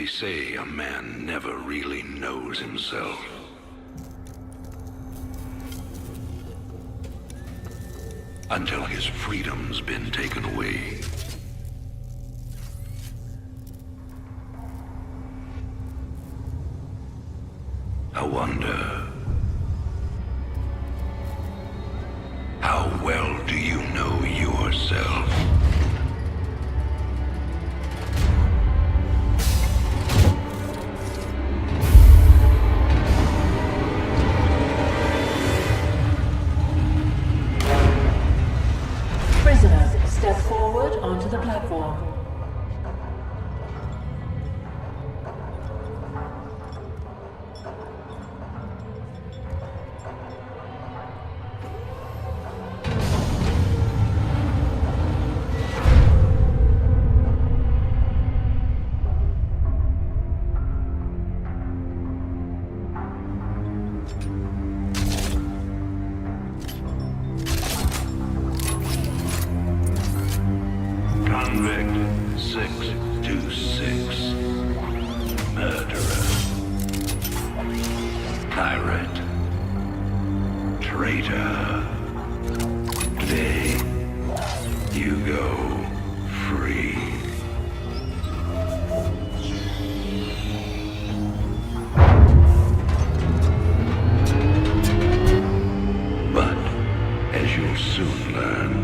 They say a man never really knows himself. Until his freedom's been taken away. I wonder, how well do you know yourself? Prisoners, step forward onto the platform. Convict 626. Murderer. Pirate. Traitor. Today, you go free. But, as you'll soon learn,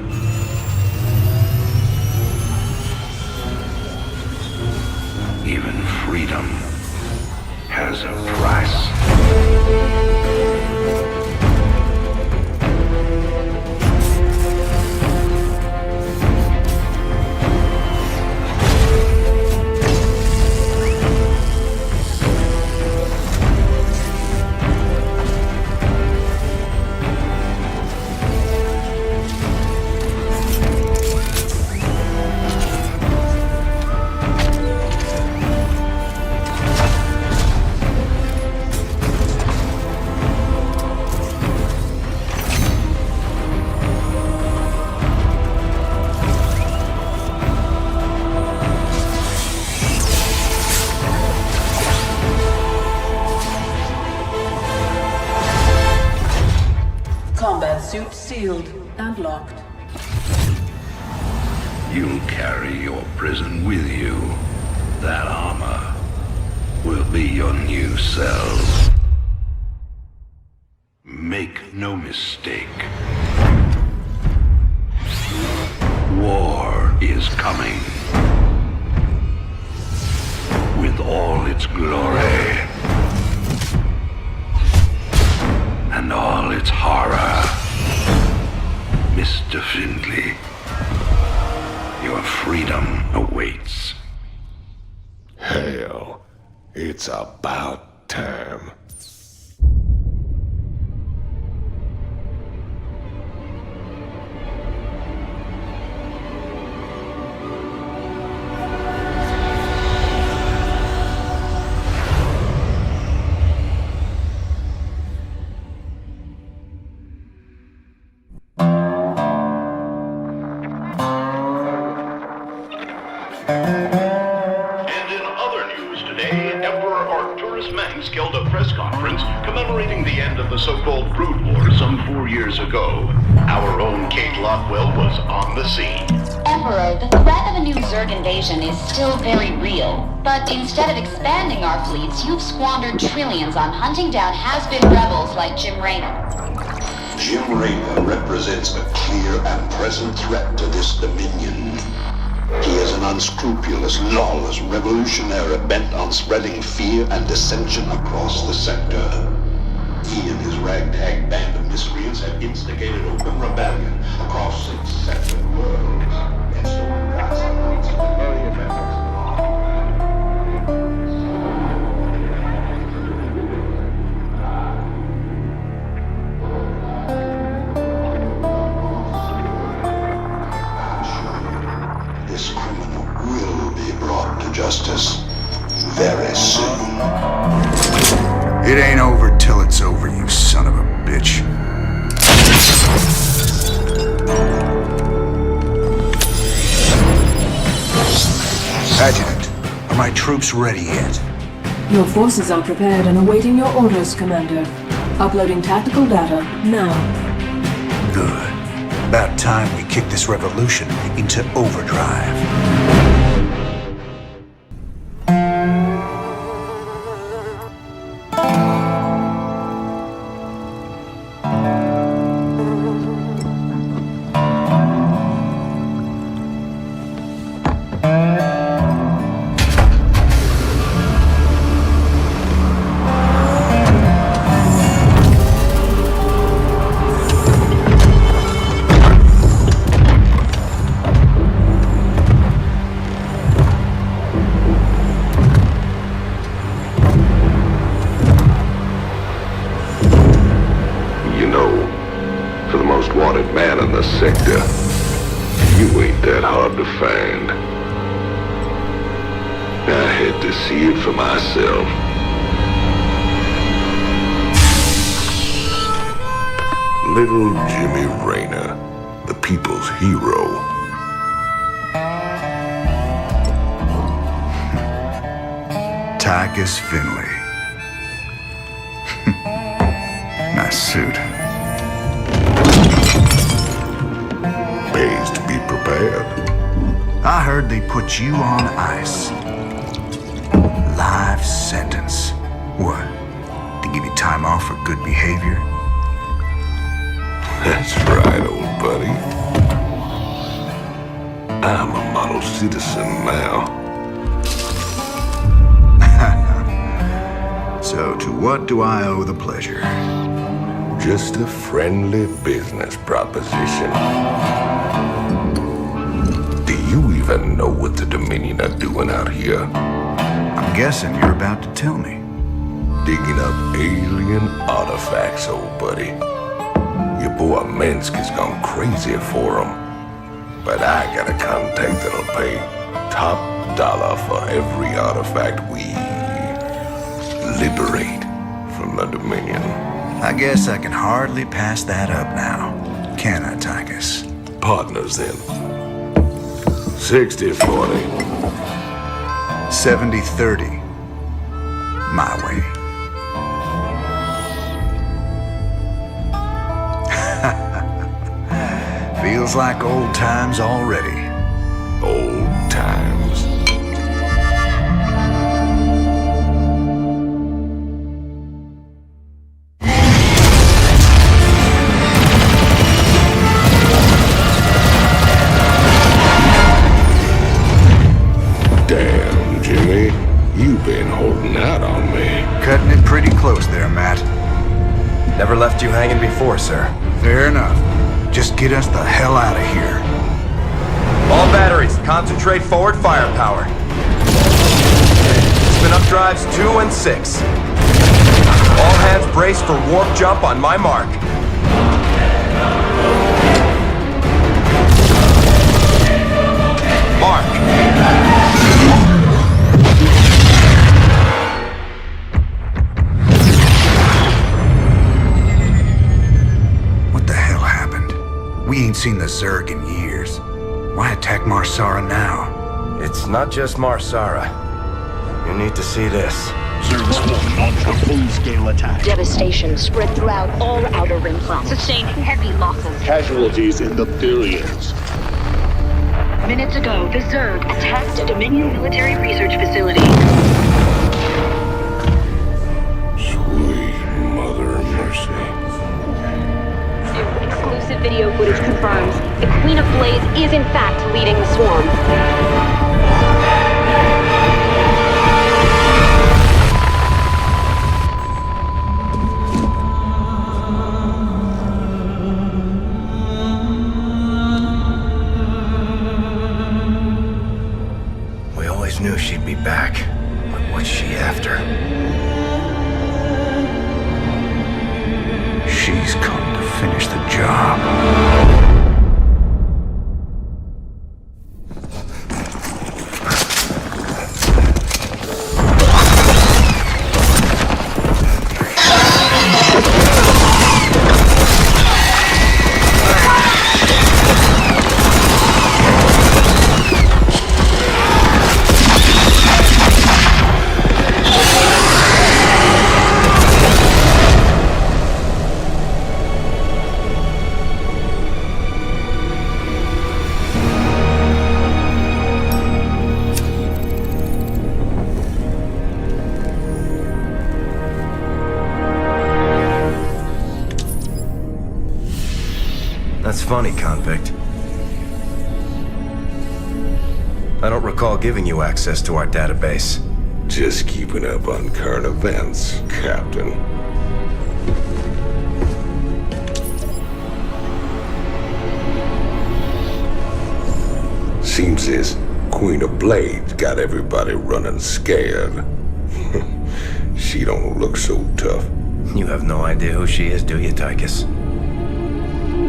even freedom has a price. Combat suit sealed and locked. You'll carry your prison with you. That armor will be your new cell. Make no mistake. War is coming. With all its glory. And all its horror. Mr. Findlay, your freedom awaits. Hell, it's about time. Held a press conference commemorating the end of the so-called Brood War some 4 years ago. Our own Kate Lockwell was on the scene. Emperor, the threat of a new Zerg invasion is still very real. But instead of expanding our fleets, you've squandered trillions on hunting down has-been rebels like Jim Raynor. Jim Raynor represents a clear and present threat to this dominion. He is an unscrupulous, lawless revolutionary bent on spreading fear and dissension across the sector. He and his ragtag band of miscreants have instigated open rebellion across 6 separate worlds. And so leads to very effective. This criminal will be brought to justice very soon. It ain't over till it's over, you son of a bitch. Adjutant, Are my troops ready yet? Your forces are prepared and awaiting your orders, Commander. Uploading tactical data now. Good. About time we kick this revolution into overdrive. Sector. You ain't that hard to find. I had to see it for myself. Little Jimmy Rayner, the people's hero. Tychus Finley. Nice suit. Pays to be prepared. I heard they put you on ice. Life sentence. What? To give you time off for good behavior? That's right, old buddy. I'm a model citizen now. So to what do I owe the pleasure? Just a friendly business proposition. Do you even know what the Dominion are doing out here? I'm guessing you're about to tell me. Digging up alien artifacts, old buddy. Your boy Minsk has gone crazy for them. But I got a contact that'll pay top dollar for every artifact we liberate from the Dominion. I guess I can hardly pass that up now. Can I, Tychus? Partners then. 60-40. 70-30. My way. Feels like old times already. Old times. Damn, Jimmy. You've been holding out on me. Cutting it pretty close there, Matt. Never left you hanging before, sir. Fair enough. Just get us the hell out of here. All batteries, concentrate forward firepower. Spin up drives 2 and 6. All hands brace for warp jump on my mark. Mark. We ain't seen the Zerg in years. Why attack Marsara now? It's not just Marsara. You need to see this. Service one launched a full-scale attack. Devastation spread throughout all Outer Rim planets. Sustained heavy losses. Casualties in the billions. Minutes ago, the Zerg attacked a Dominion military research facility. Sweet Mother of Mercy. Exclusive video footage confirms the Queen of Blaze is in fact leading the swarm. We always knew she'd be back, but what's she after? She's come to finish the job. funny, convict. I don't recall giving you access to our database. Just keeping up on current events, Captain. Seems this Queen of Blades got everybody running scared. She don't look so tough. You have no idea who she is, do you, Tychus?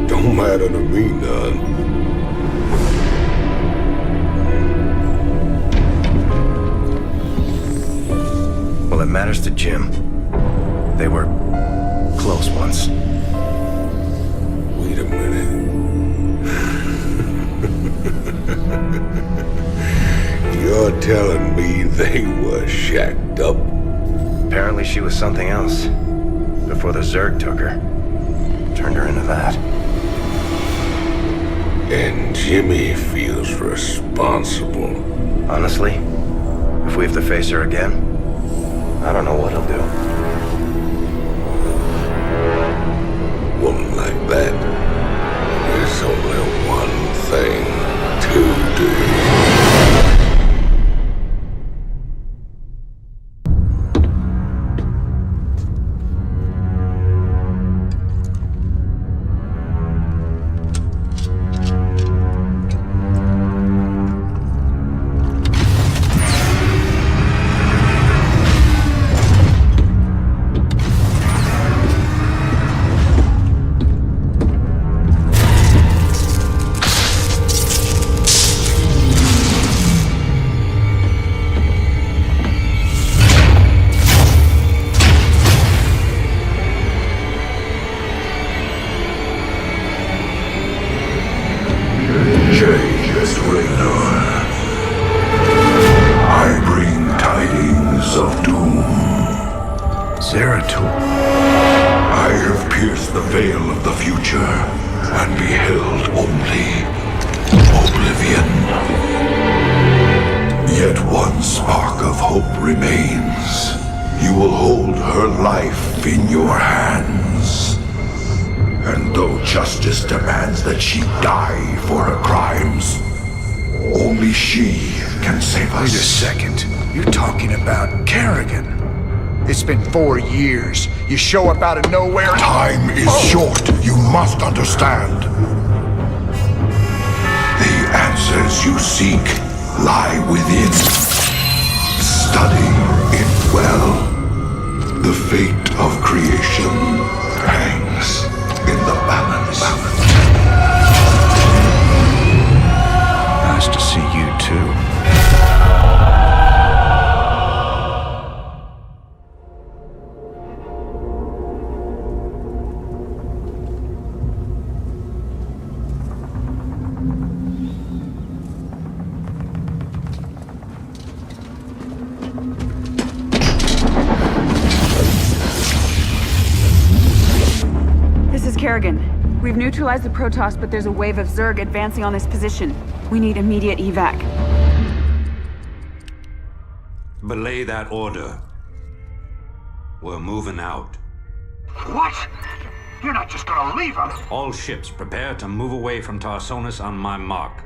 Don't matter to me none. Well, it matters to Jim. They were close once. Wait a minute. You're telling me they were shacked up? Apparently she was something else. Before the Zerg took her. Turned her into that. And Jimmy feels responsible. Honestly, if we have to face her again, I don't know what he'll do. Woman like that, there's only one thing to do. It's been 4 years. You show up out of nowhere and... Time is short. You must understand. The answers you seek lie within. Study it well. The fate of creation hangs in the balance. Nice to see you too. We've neutralized the Protoss, but there's a wave of Zerg advancing on this position. We need immediate evac. Belay that order. We're moving out. What? You're not just gonna leave us? All ships prepare to move away from Tarsonis on my mark.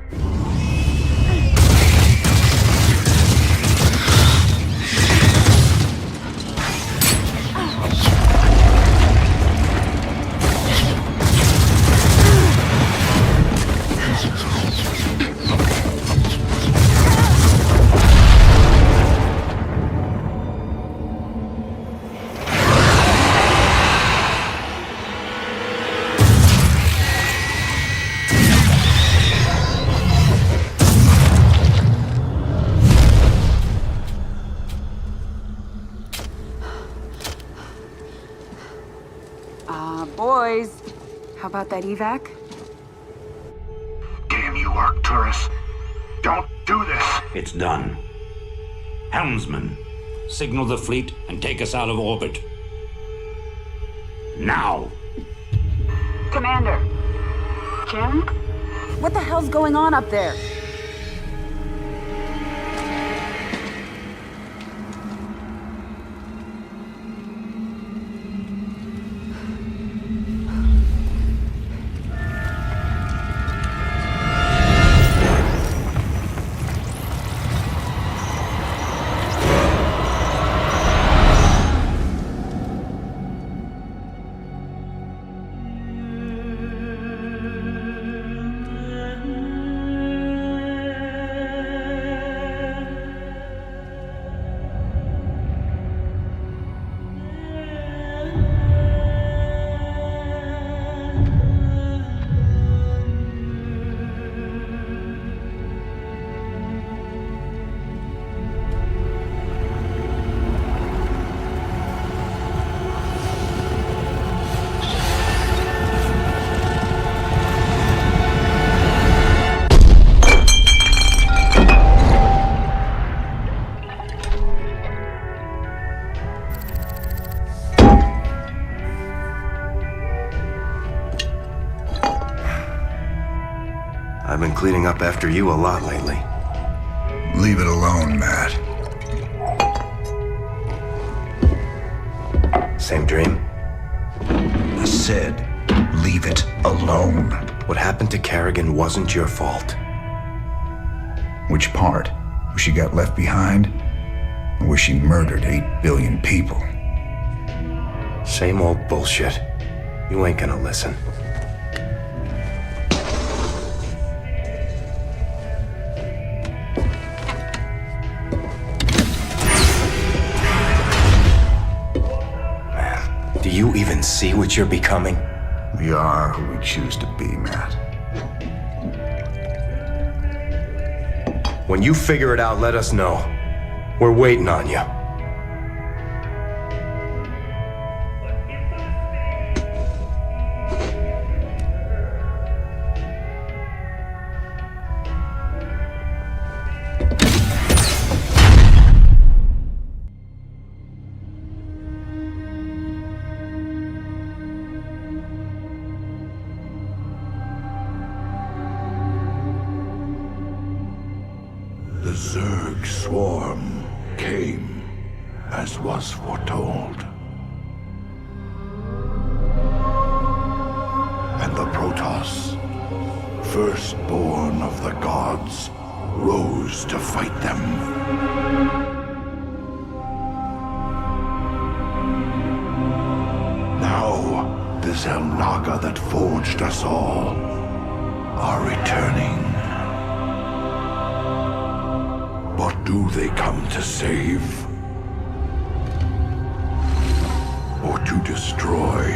Boys, how about that evac? Damn you, Arcturus. Don't do this. It's done. Helmsman, signal the fleet and take us out of orbit. Now! Commander. Jim? What the hell's going on up there? cleaning up after you a lot lately. Leave it alone, Matt. Same dream? I said, leave it alone. What happened to Kerrigan wasn't your fault. Which part? Where she got left behind? Or where she murdered 8 billion people? Same old bullshit. You ain't gonna listen. Man, do you even see what you're becoming? We are who we choose to be, Matt. When you figure it out, let us know. We're waiting on you. The Zerg swarm came as was foretold. And the Protoss, firstborn of the gods, rose to fight them. Now, the Xel'Naga that forged us all are returning. But do they come to save? Or to destroy?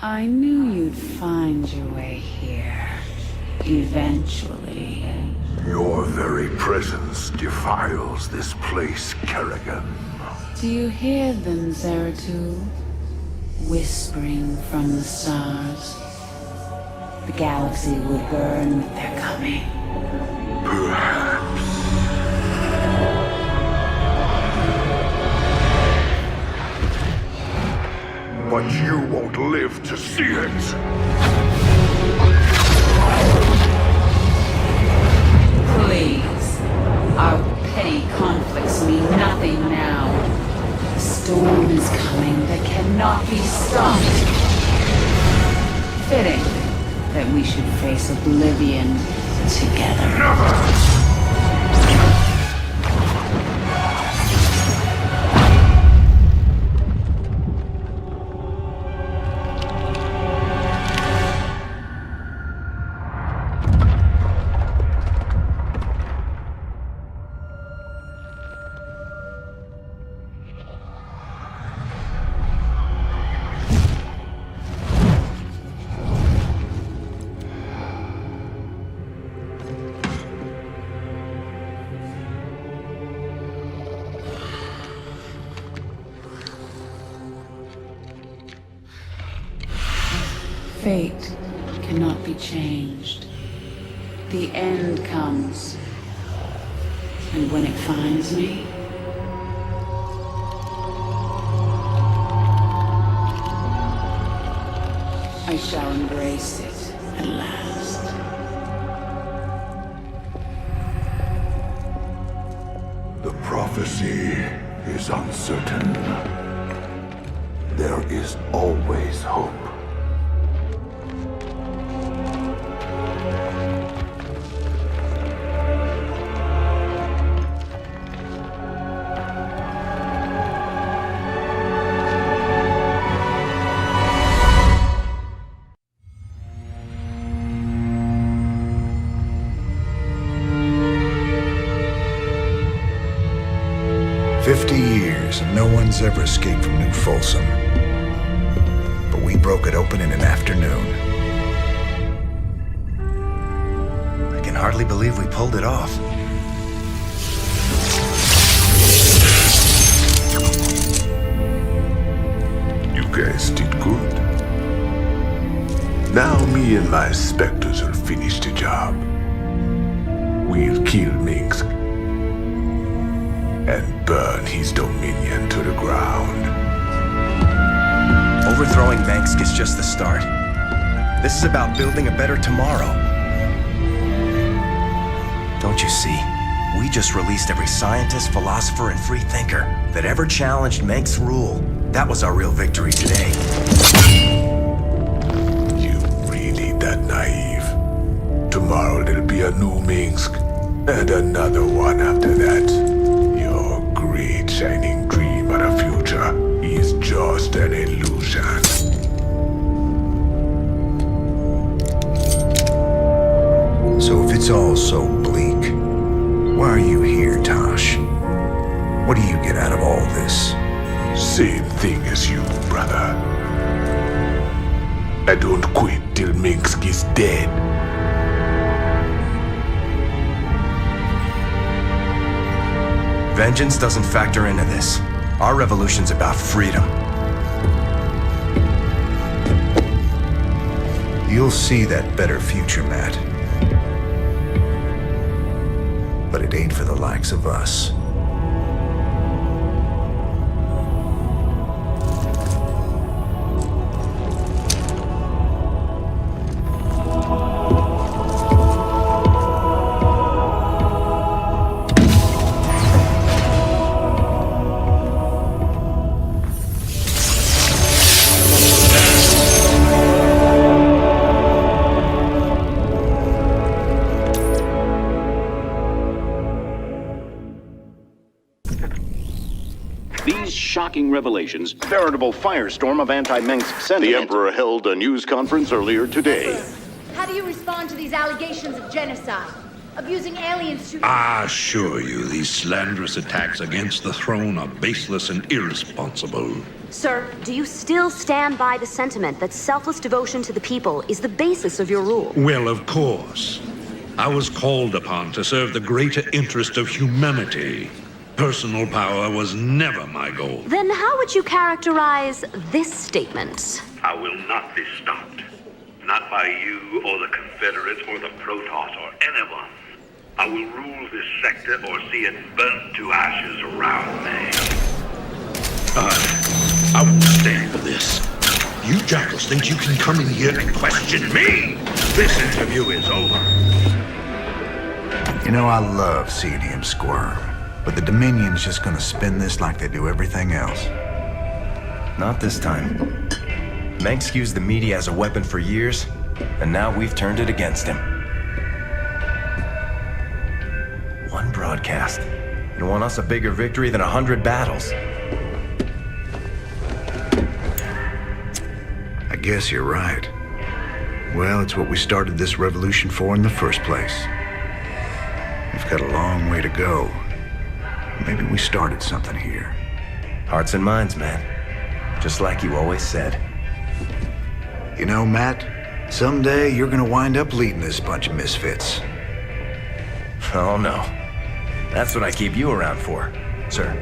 I knew you'd find your way here. Eventually. Your very presence defiles this place, Kerrigan. Do you hear them, Zeratul? Whispering from the stars. The galaxy will burn with their coming. Perhaps. But you won't live to see it! Please. Our petty conflicts mean nothing now. The storm is coming that cannot be stopped. Fitting that we should face oblivion together. Never! Fate cannot be changed. The end comes. And when it finds me, I shall embrace it at last. The prophecy is uncertain. There is always hope. 50 years, and no one's ever escaped from New Folsom. But we broke it open in an afternoon. I can hardly believe we pulled it off. You guys did good. Now me and my Spectres will finish the job. We'll kill Minsk and burn his dominion to the ground. Overthrowing Minsk is just the start. This is about building a better tomorrow. Don't you see? We just released every scientist, philosopher, and free thinker that ever challenged Minsk's rule. That was our real victory today. You really that naive? Tomorrow there'll be a new Minsk, and another one after that. Your great shining dream of the future is just an illusion. So if it's all so bleak, why are you here, Tosh? What do you get out of all this? Same thing as you, brother. I don't quit till Minsk is dead. Vengeance doesn't factor into this. Our revolution's about freedom. You'll see that better future, Matt. But it ain't for the likes of us. Shocking revelations, veritable firestorm of anti-Minsk sentiment. The Emperor held a news conference earlier today. How do you respond to these allegations of genocide? Of using aliens to... I assure you, these slanderous attacks against the throne are baseless and irresponsible. Sir, do you still stand by the sentiment that selfless devotion to the people is the basis of your rule? Well, of course. I was called upon to serve the greater interest of humanity. Personal power was never my goal. Then how would you characterize this statement? I will not be stopped. Not by you or the Confederates or the Protoss or anyone. I will rule this sector or see it burnt to ashes around me. I won't stand for this. You jackals think you can come in here and question me? This interview is over. You know, I love seeing him squirm. But the Dominion's just gonna spin this like they do everything else. Not this time. Minsk used the media as a weapon for years, and now we've turned it against him. One broadcast. You won us a bigger victory than 100 battles. I guess you're right. Well, it's what we started this revolution for in the first place. We've got a long way to go. Maybe we started something here. Hearts and minds, man. Just like you always said. You know, Matt, someday you're gonna wind up leading this bunch of misfits. Oh, no. That's what I keep you around for, sir.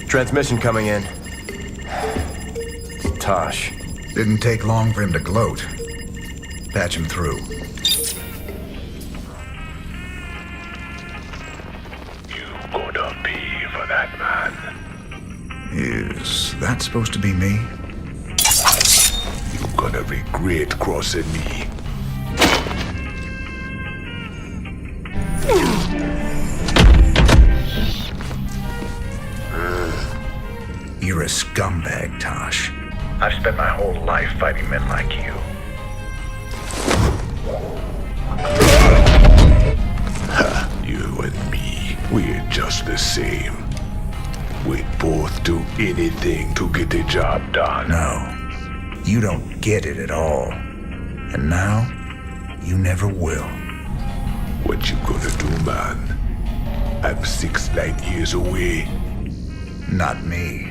Transmission coming in. Tosh. Didn't take long for him to gloat. Patch him through. You gonna pay for that, man. Is that supposed to be me? You gonna regret crossing me. You're a scumbag, Tosh. I've spent my whole life fighting men like you. You and me, we're just the same. We both do anything to get the job done. No, you don't get it at all. And now, you never will. What you gonna do, man? I'm 6 light years away. Not me.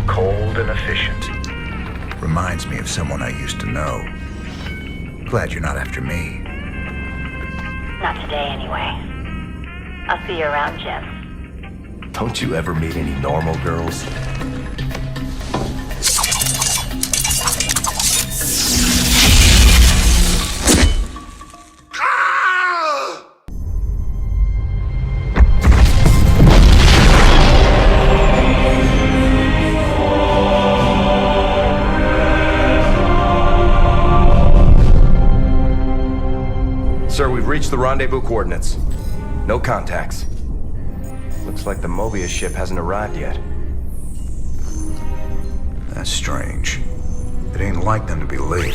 Cold and efficient. Reminds me of someone I used to know. Glad you're not after me. Not today, anyway. I'll see you around, Jim. Don't you ever meet any normal girls? Sir, we've reached the rendezvous coordinates. No contacts. Looks like the Mobius ship hasn't arrived yet. That's strange. It ain't like them to be late.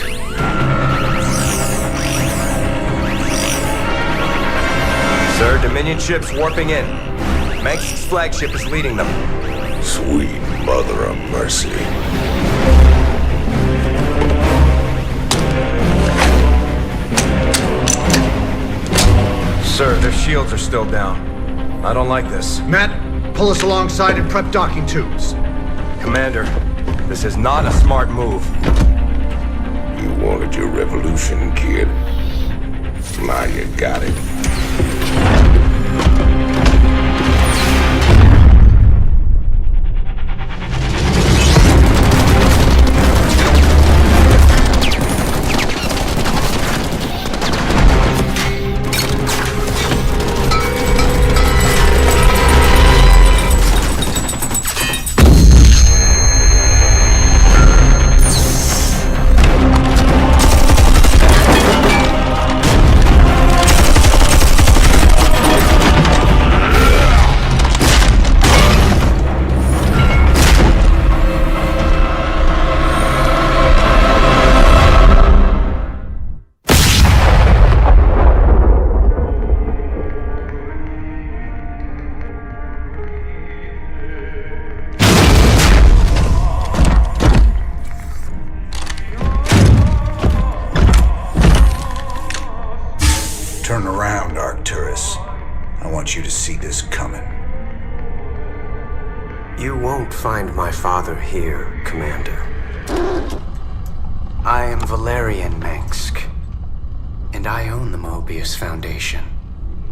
Sir, Dominion ship's warping in. Manx's flagship is leading them. Sweet mother of mercy. Sir, their shields are still down. I don't like this. Matt, pull us alongside and prep docking tubes. Commander, this is not a smart move. You wanted your revolution, kid. Now you got it. Turn around, Arcturus. I want you to see this coming. You won't find my father here, Commander. I am Valerian Mengsk, and I own the Mobius Foundation.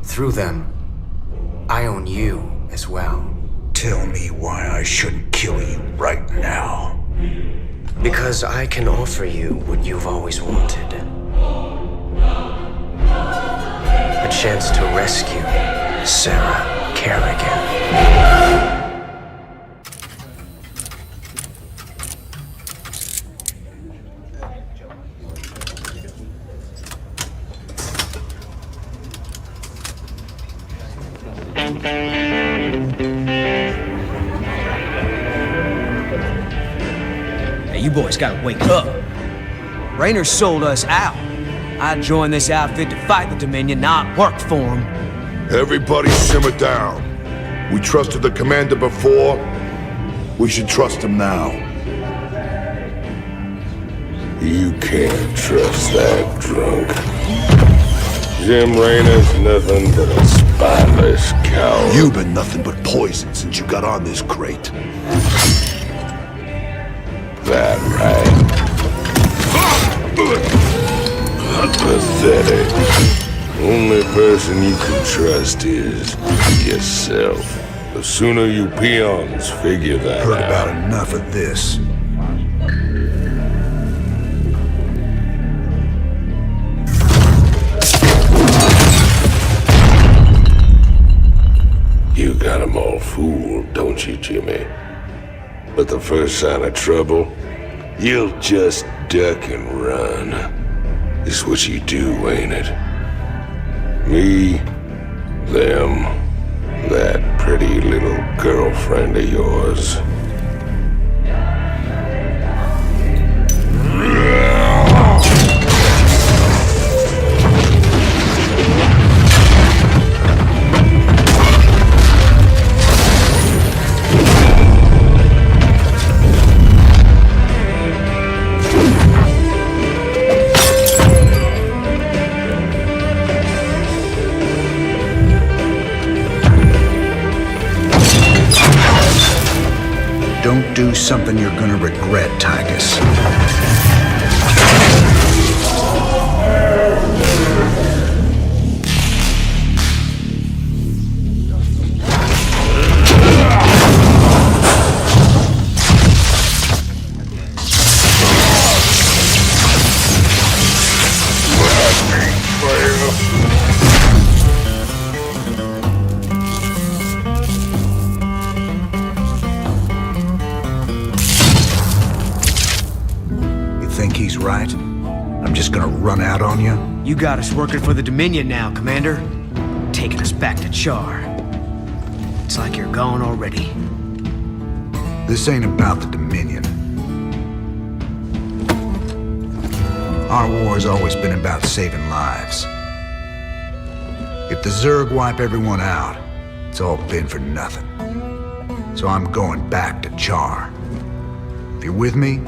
Through them, I own you as well. Tell me why I shouldn't kill you right now. Because I can offer you what you've always wanted. A chance to rescue Sarah Kerrigan. Hey, you boys gotta wake up. Raynor sold us out. I joined this outfit to fight the Dominion, not work for them. Everybody simmer down. We trusted the commander before. We should trust him now. You can't trust that drunk. Jim Raynor's nothing but a spineless coward. You've been nothing but poison since you got on this crate. That right. Pathetic. Only person you can trust is yourself. The sooner you peons figure that out. Heard about enough of this. You got 'em all fooled, don't you, Jimmy? But the first sign of trouble, you'll just duck and run. It's what you do, ain't it? Me, them, That pretty little girlfriend of yours. Don't do something you're gonna regret, Tychus. He's right. I'm just gonna run out on you. You got us working for the Dominion now, Commander. Taking us back to Char. It's like you're gone already. This ain't about the Dominion. Our war's always been about saving lives. If the Zerg wipe everyone out, it's all been for nothing. So I'm going back to Char. If you're with me,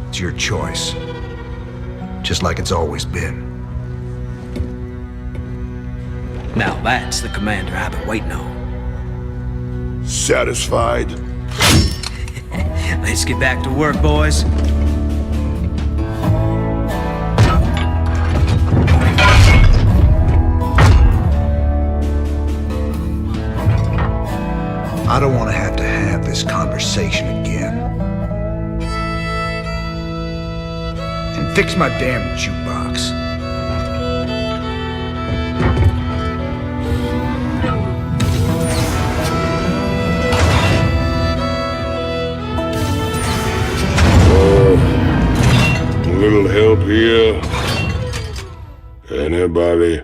it's your choice. Just like it's always been. Now that's the commander I've been waiting on. Satisfied? Let's get back to work, boys. I don't want to have this conversation again. And fix my damn jukebox. A little help here? Anybody?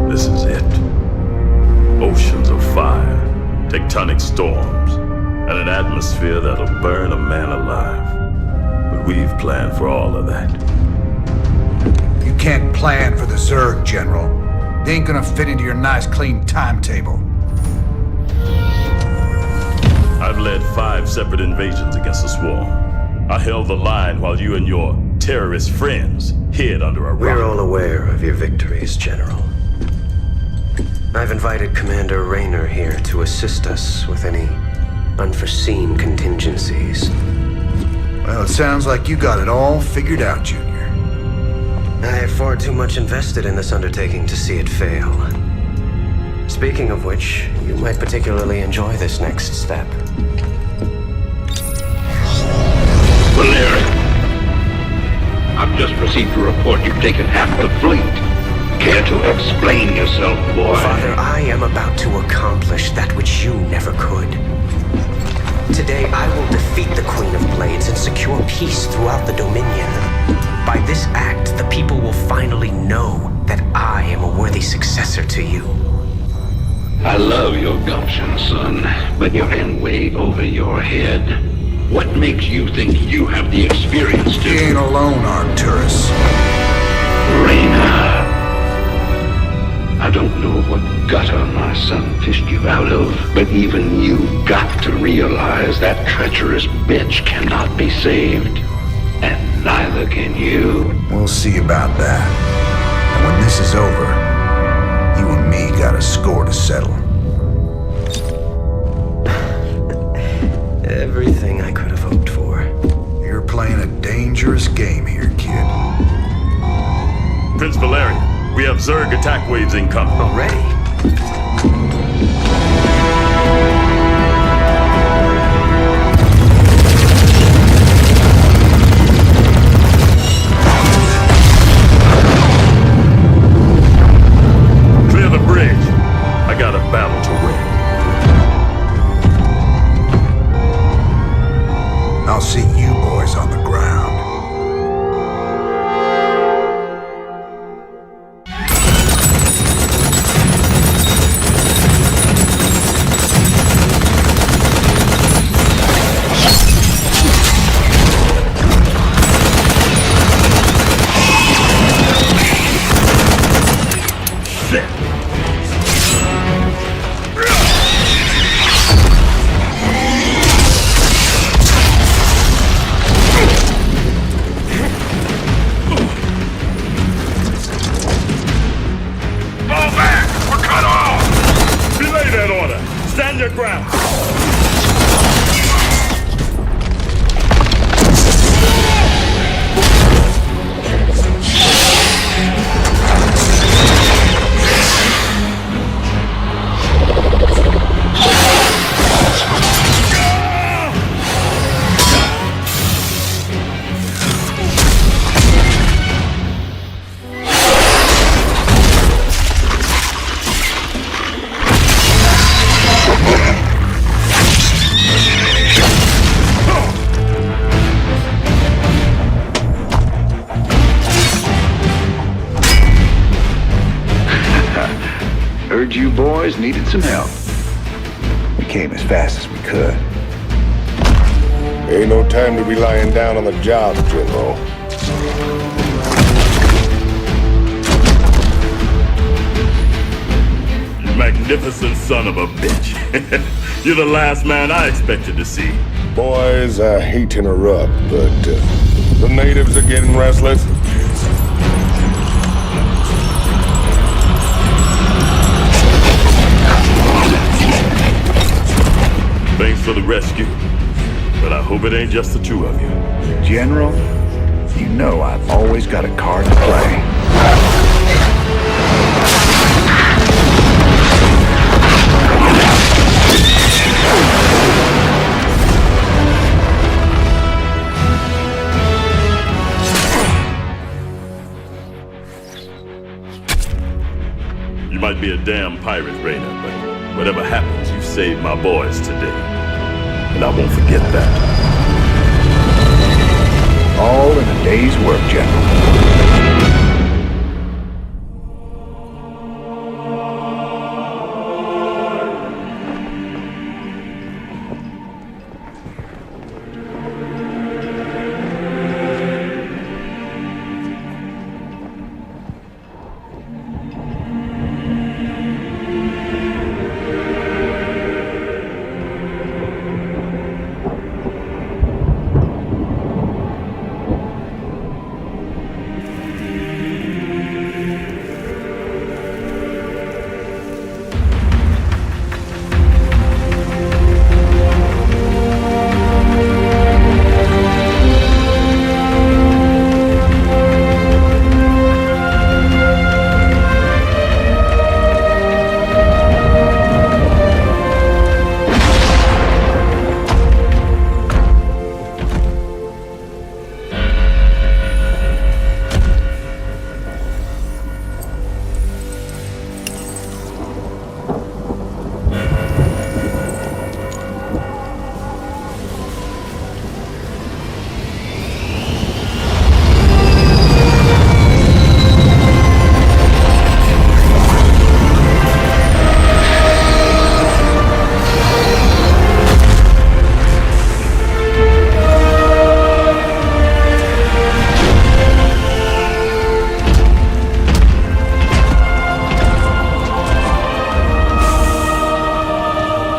This is it. Oceans of fire, tectonic storms, and an atmosphere that'll burn a man alive. But we've planned for all of that. You can't plan for the Zerg, General. They ain't gonna fit into your nice, clean timetable. I've led 5 separate invasions against the swarm. I held the line while you and your terrorist friends hid under a rock. We're all aware of your victories, General. I've invited Commander Raynor here to assist us with any unforeseen contingencies. Well, it sounds like you got it all figured out, Junior. I have far too much invested in this undertaking to see it fail. Speaking of which, you might particularly enjoy this next step. Valerian, I've just received a report you've taken half the fleet. Care to explain yourself, boy? Father, I am about to accomplish that which you never could. Today, I will defeat the Queen of Blades and secure peace throughout the Dominion. By this act, the people will finally know that I am a worthy successor to you. I love your gumption, son, but you're in way over your head. What makes you think you have the experience to... You ain't alone, Arcturus. Raynor. I don't know what gutter my son fished you out of, but even you got to realize that treacherous bitch cannot be saved. And neither can you. We'll see about that. And when this is over, you and me got a score to settle. Everything I could have hoped for. You're playing a dangerous game here, kid. Prince Valerian, we have Zerg attack waves incoming. Already? Clear the bridge. I got a battle to win. boys needed some help. We came as fast as we could. Ain't no time to be lying down on the job, General. You magnificent son of a bitch. You're the last man I expected to see. Boys, I hate to interrupt, but the natives are getting restless. Thanks for the rescue, but I hope it ain't just the two of you. General, you know I've always got a card to play. You might be a damn pirate, Raynor, but whatever happens, you saved my boys today. And I won't forget that. All in a day's work, General.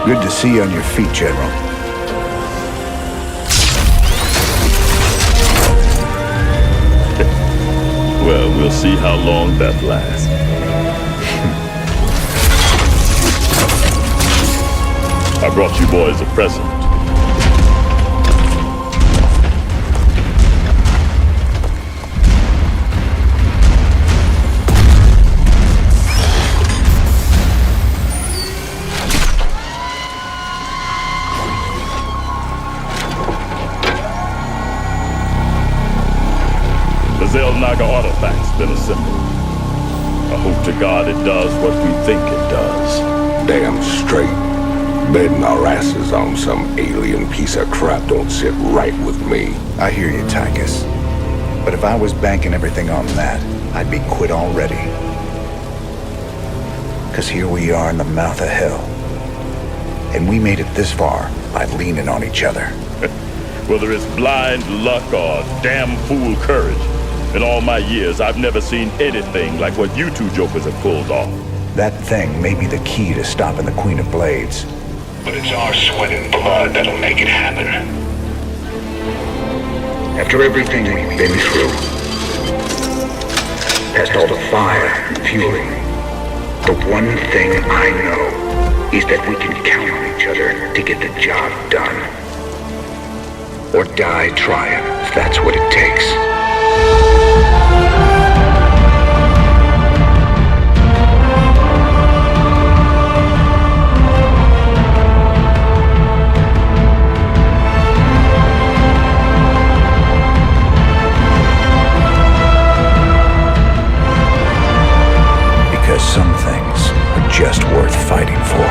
Good to see you on your feet, General. Well, we'll see how long that lasts. I brought you boys a present. Naga artifact's been assembled. I hope to God it does what we think it does. Damn straight. Betting our asses on some alien piece of crap don't sit right with me. I hear you, Tychus. But if I was banking everything on that, I'd be quit already. 'Cause here we are in the mouth of hell. And we made it this far by leaning on each other. Whether it's blind luck or damn fool courage, in all my years, I've never seen anything like what you two jokers have pulled off. That thing may be the key to stopping the Queen of Blades. But it's our sweat and blood that'll make it happen. After everything we've been through, past all the fire and fury, the one thing I know is that we can count on each other to get the job done. Or die trying, if that's what it takes. Some things are just worth fighting for.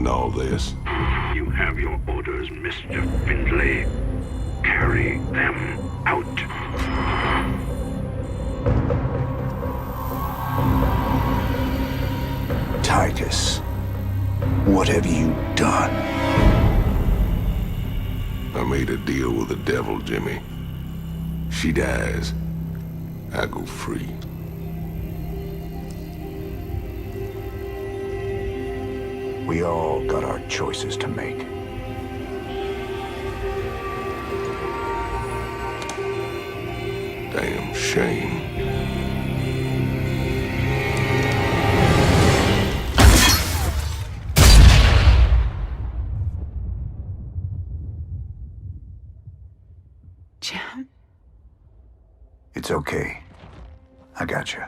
all this? You have your orders, Mr. Findlay. Carry them out. Titus, what have you done? I made a deal with the devil, Jimmy. She dies, I go free. We all got our choices to make. Damn shame. Jim? It's okay. I got you.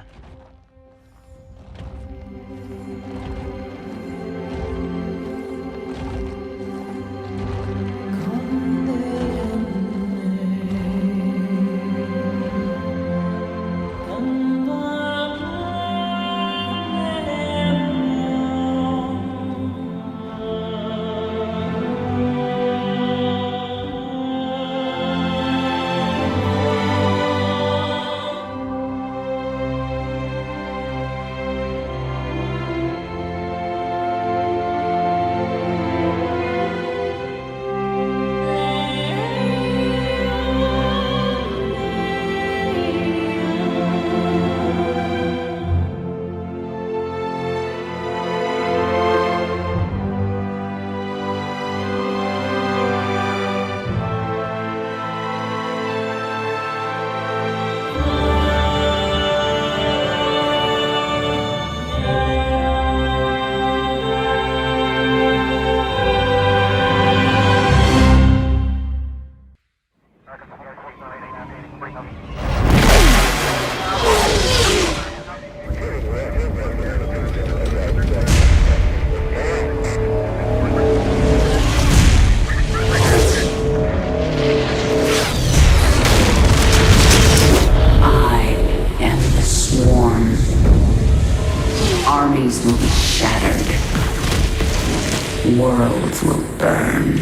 Armies will be shattered. Worlds will burn.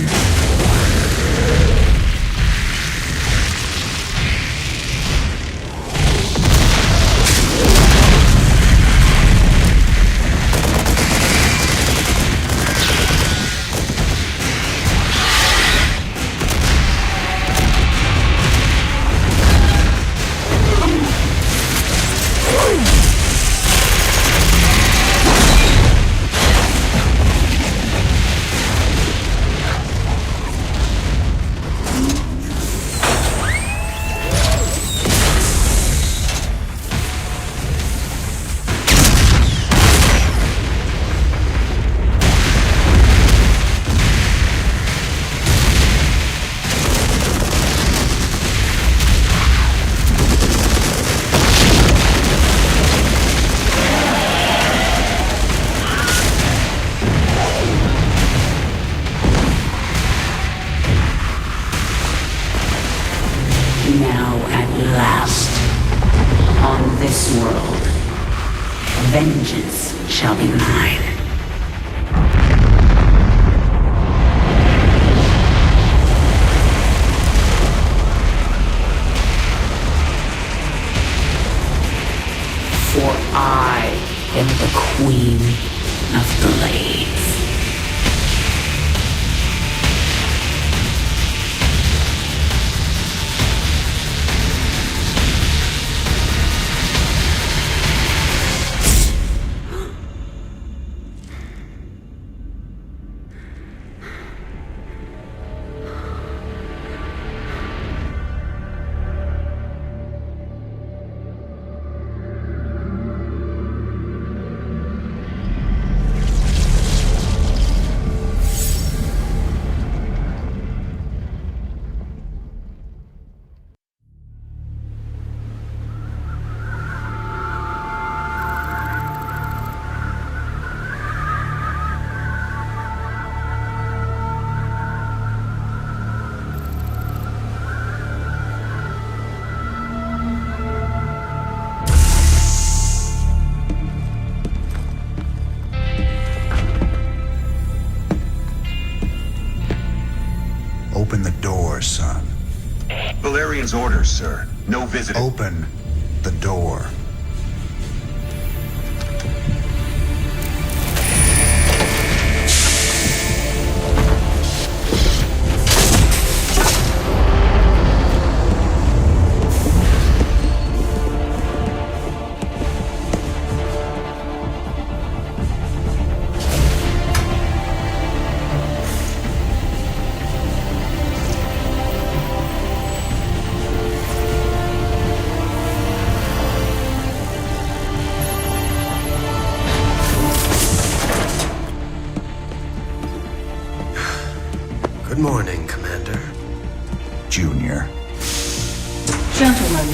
Now at last, on this world, vengeance shall be mine. For I am the Queen of Blades. Captain's orders, sir. No visiting. Open the door. Good morning, Commander. Junior. Gentlemen,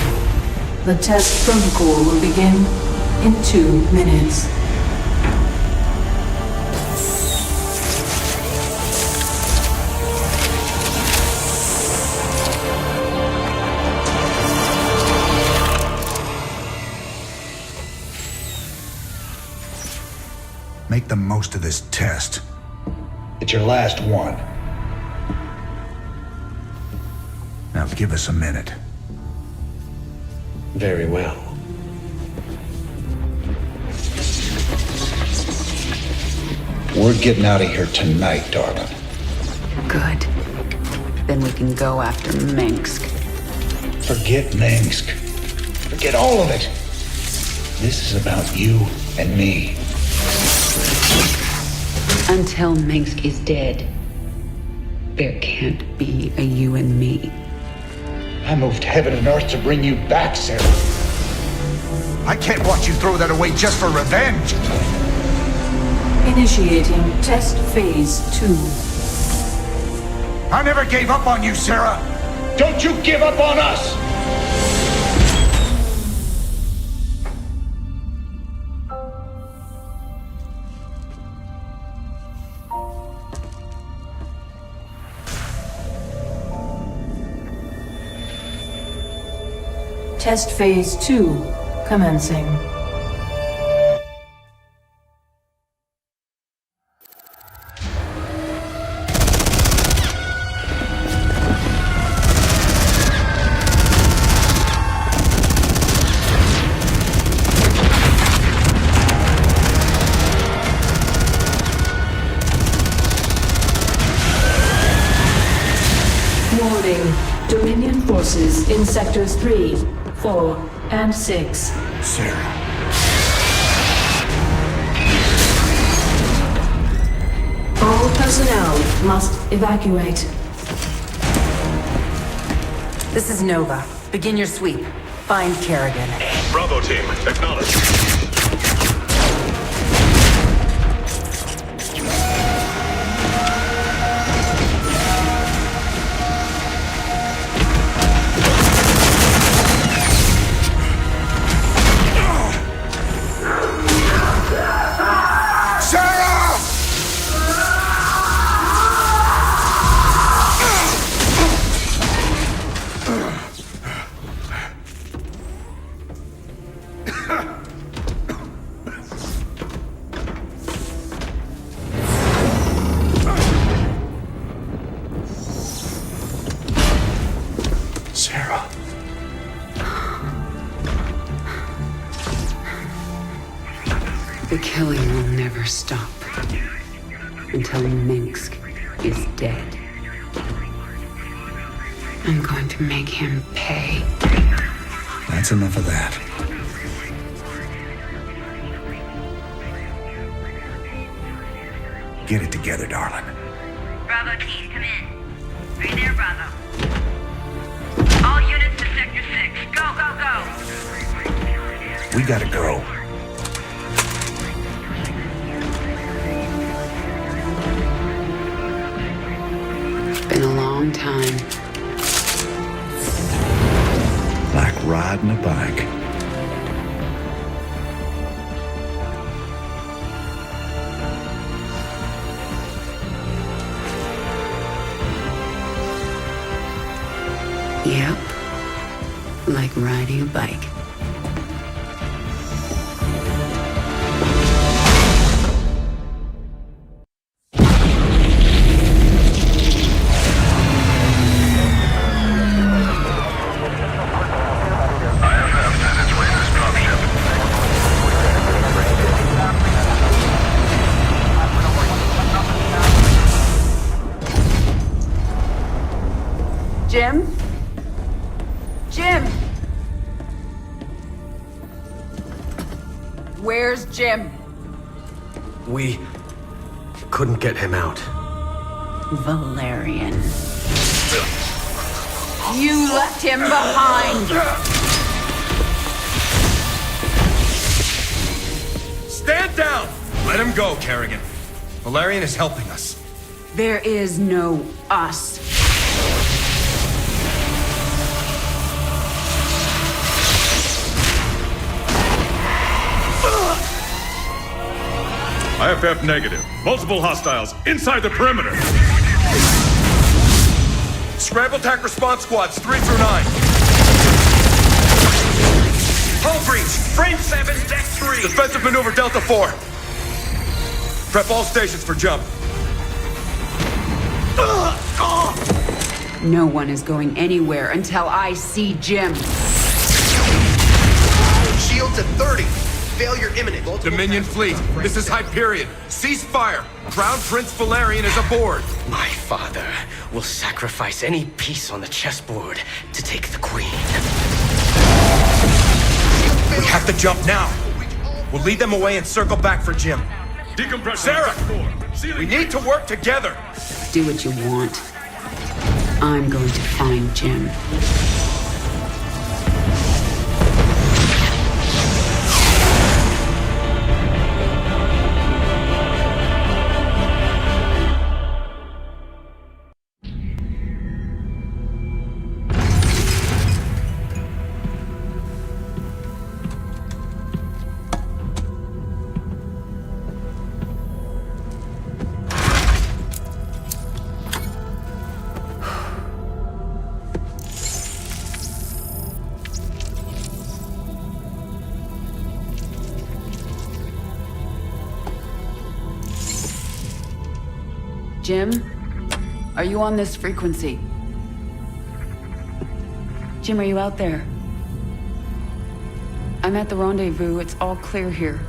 the test protocol will begin in 2 minutes. Make the most of this test. It's your last one. Now give us a minute. Very well. We're getting out of here tonight, darling. Good. Then we can go after Minsk. Forget Minsk. Forget all of it. This is about you and me. Until Minsk is dead, there can't be a you and me. I moved heaven and earth to bring you back, Sarah. I can't watch you throw that away just for revenge. Initiating test phase 2. I never gave up on you, Sarah. Don't you give up on us! Test phase 2 commencing. Warning. Dominion forces in sectors 3, 4, and 6. Sarah. All personnel must evacuate. This is Nova. Begin your sweep. Find Kerrigan. Bravo team, acknowledge. The killing will never stop until Minsk is dead. I'm going to make him pay. That's enough of that. Get it together, darling. Bravo team, come in. Are you there, Bravo? All units to Sector 6. Go, go, go! We gotta go. Been a long time. Like riding a bike. Yep. Like riding a bike. Where's Jim? We couldn't get him out. Valerian. You left him behind! Stand down! Let him go, Kerrigan. Valerian is helping us. There is no us. IFF negative. Multiple hostiles inside the perimeter. Scramble attack response squads 3 through 9. Hull breach. Frame 7, deck 3. Defensive maneuver Delta 4. Prep all stations for jump. No one is going anywhere until I see Jim. Shields at 30. Failure imminent. Dominion fleet, this is Hyperion. Cease fire. Crown Prince Valerian is aboard. My father will sacrifice any piece on the chessboard to take the queen. We have to jump now. We'll lead them away and circle back for Jim. Decompression. Sarah, we need to work together. Do what you want. I'm going to find Jim. Jim, are you on this frequency? Jim, are you out there? I'm at the rendezvous. It's all clear here.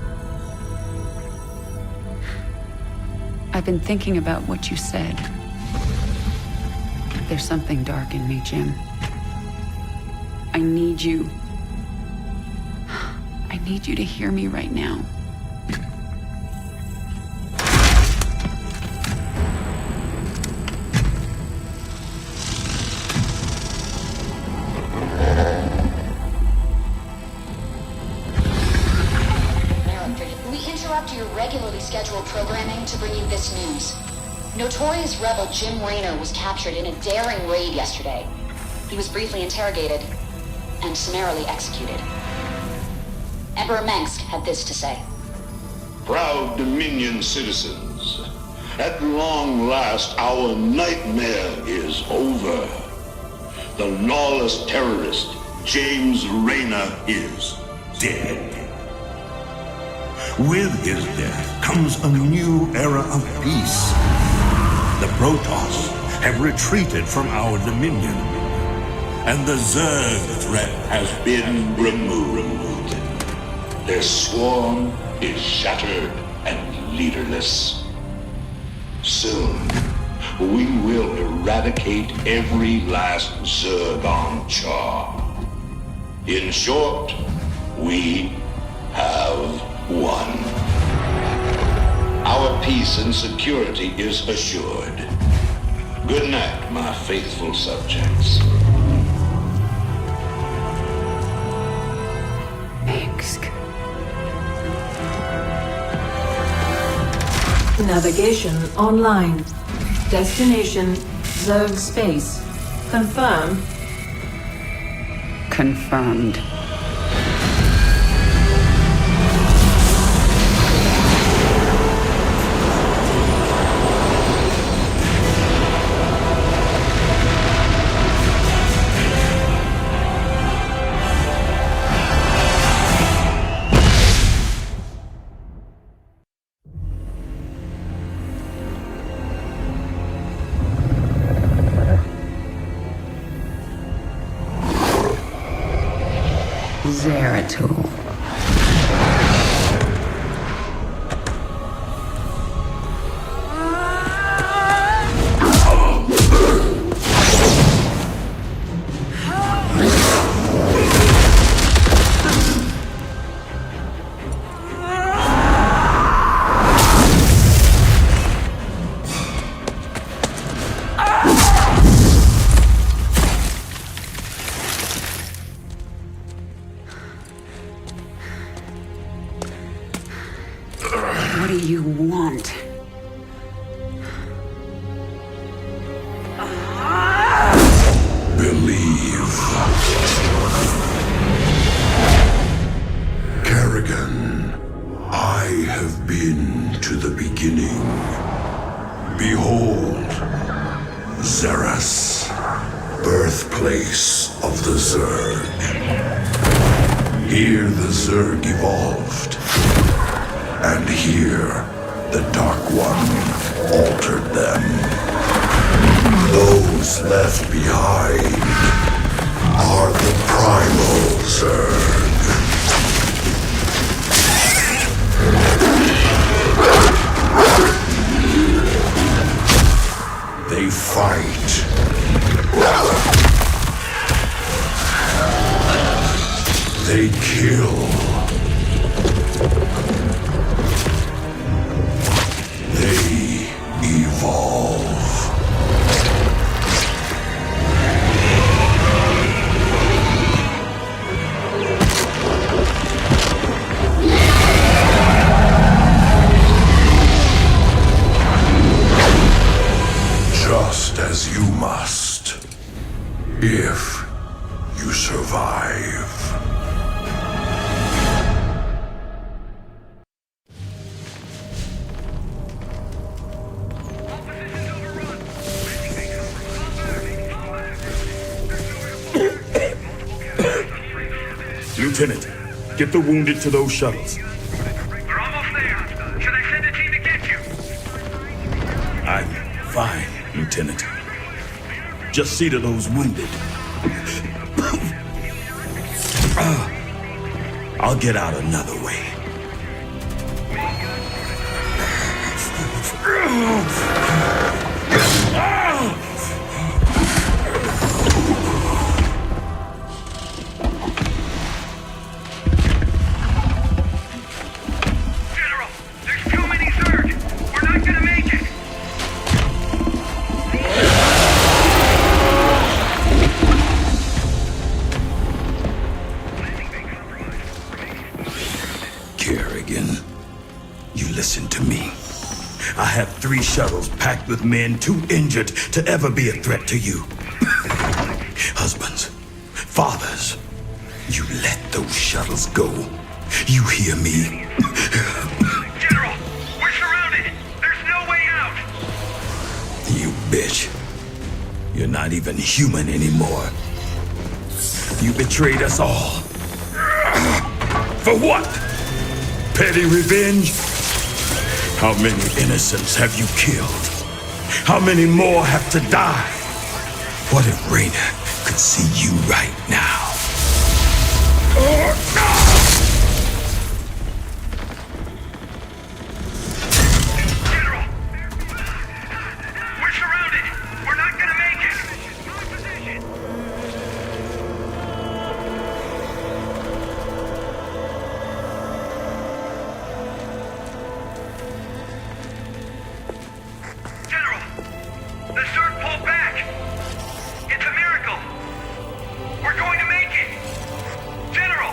I've been thinking about what you said. There's something dark in me, Jim. I need you. I need you to hear me right now. Programming to bring you this news. Notorious rebel Jim Raynor was captured in a daring raid yesterday. He was briefly interrogated and summarily executed. Emperor Mengsk had this to say. Proud Dominion citizens, at long last our nightmare is over. The lawless terrorist James Raynor is dead. With his death comes a new era of peace. The Protoss have retreated from our dominion, and the Zerg threat has been removed. Their swarm is shattered and leaderless. Soon, we will eradicate every last Zerg on Char. In short, we have won. Our peace and security is assured. Good night, my faithful subjects. Mengsk. Navigation online. Destination Zerg space. Confirm. Confirmed. Zeratul. What do you want? Believe. Kerrigan, I have been to the beginning. Behold, Xeris, birthplace of the Zerg. Here the Zerg evolved, and here the Dark One altered them. Those left behind are the primal Zerg. They fight. They kill. They evolve. Just as you must, if you survive. Lieutenant, get the wounded to those shuttles. We're almost there. Should I send a team to get you? I'm fine, Lieutenant. Just see to those wounded. I'll get out another way. General, there's too many Zerg. We're not gonna make it. Kerrigan, you listen to me. I have 3 shuttles packed with men too injured to ever be a threat to you. Husbands, fathers, you let those shuttles go. You hear me? General, we're surrounded. There's no way out. You bitch. You're not even human anymore. You betrayed us all. For what? Petty revenge? How many innocents have you killed? How many more have to die? What if Raynor could see you right now? General, we're surrounded. We're not gonna make it. General, the Zerg pulled back. It's a miracle. We're going to make it. General,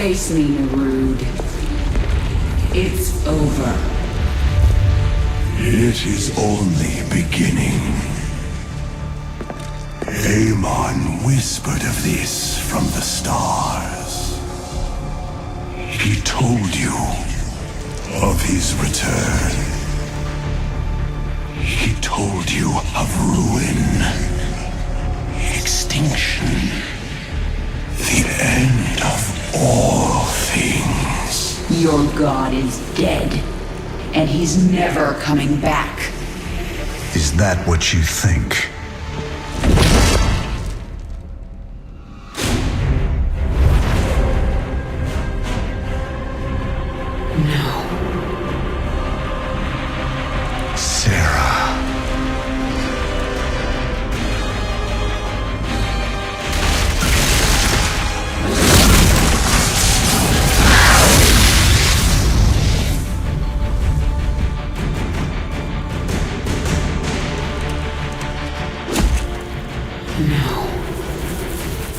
Face me, Narud. It's over. It is only beginning. Amon whispered of this from the stars. He told you of his return. He told you of ruin, extinction, the end of all things. Your god is dead, and he's never coming back. Is that what you think?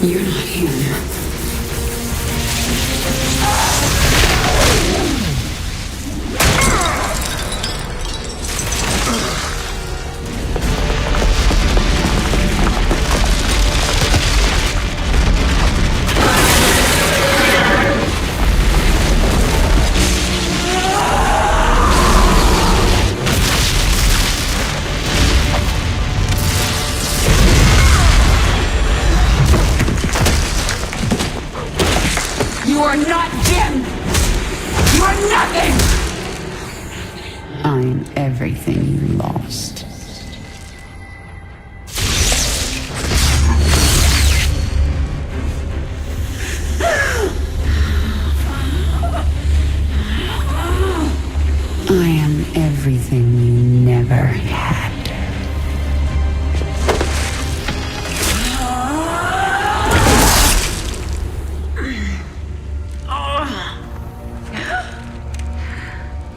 You're not him. You are not Jim! You are nothing! I'm everything you lost. I am everything you never had.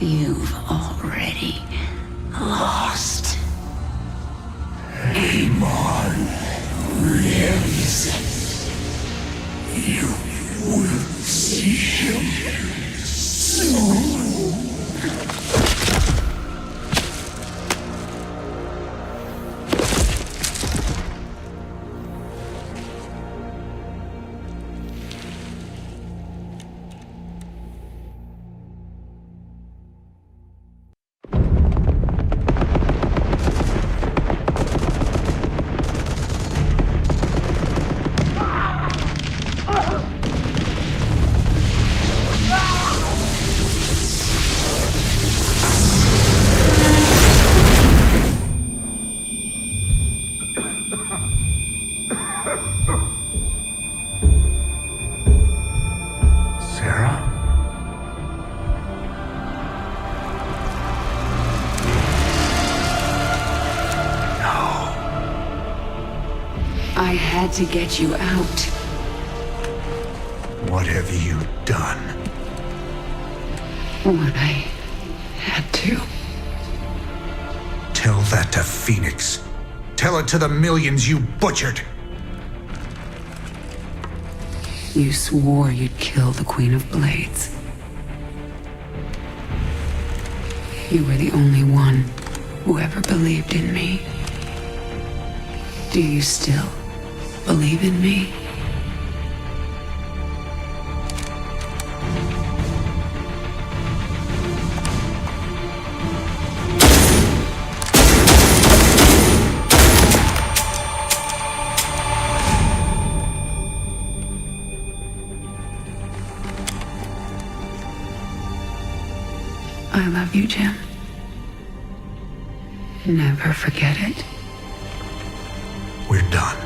You've already lost. Amon lives. You will see him soon. I had to get you out. What have you done? What I had to. Tell that to Phoenix. Tell it to the millions you butchered. You swore you'd kill the Queen of Blades. You were the only one who ever believed in me. Do you still believe in me? I love you, Jim. Never forget it. We're done.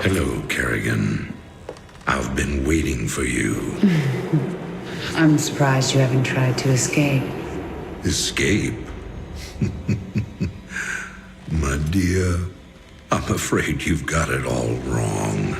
Hello, Kerrigan. I've been waiting for you. I'm surprised you haven't tried to escape. Escape? My dear, I'm afraid you've got it all wrong.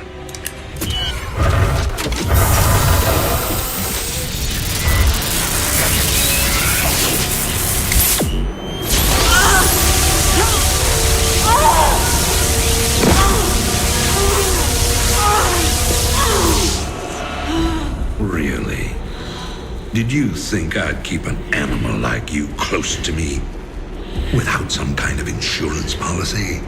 Really? Did you think I'd keep an animal like you close to me without some kind of insurance policy?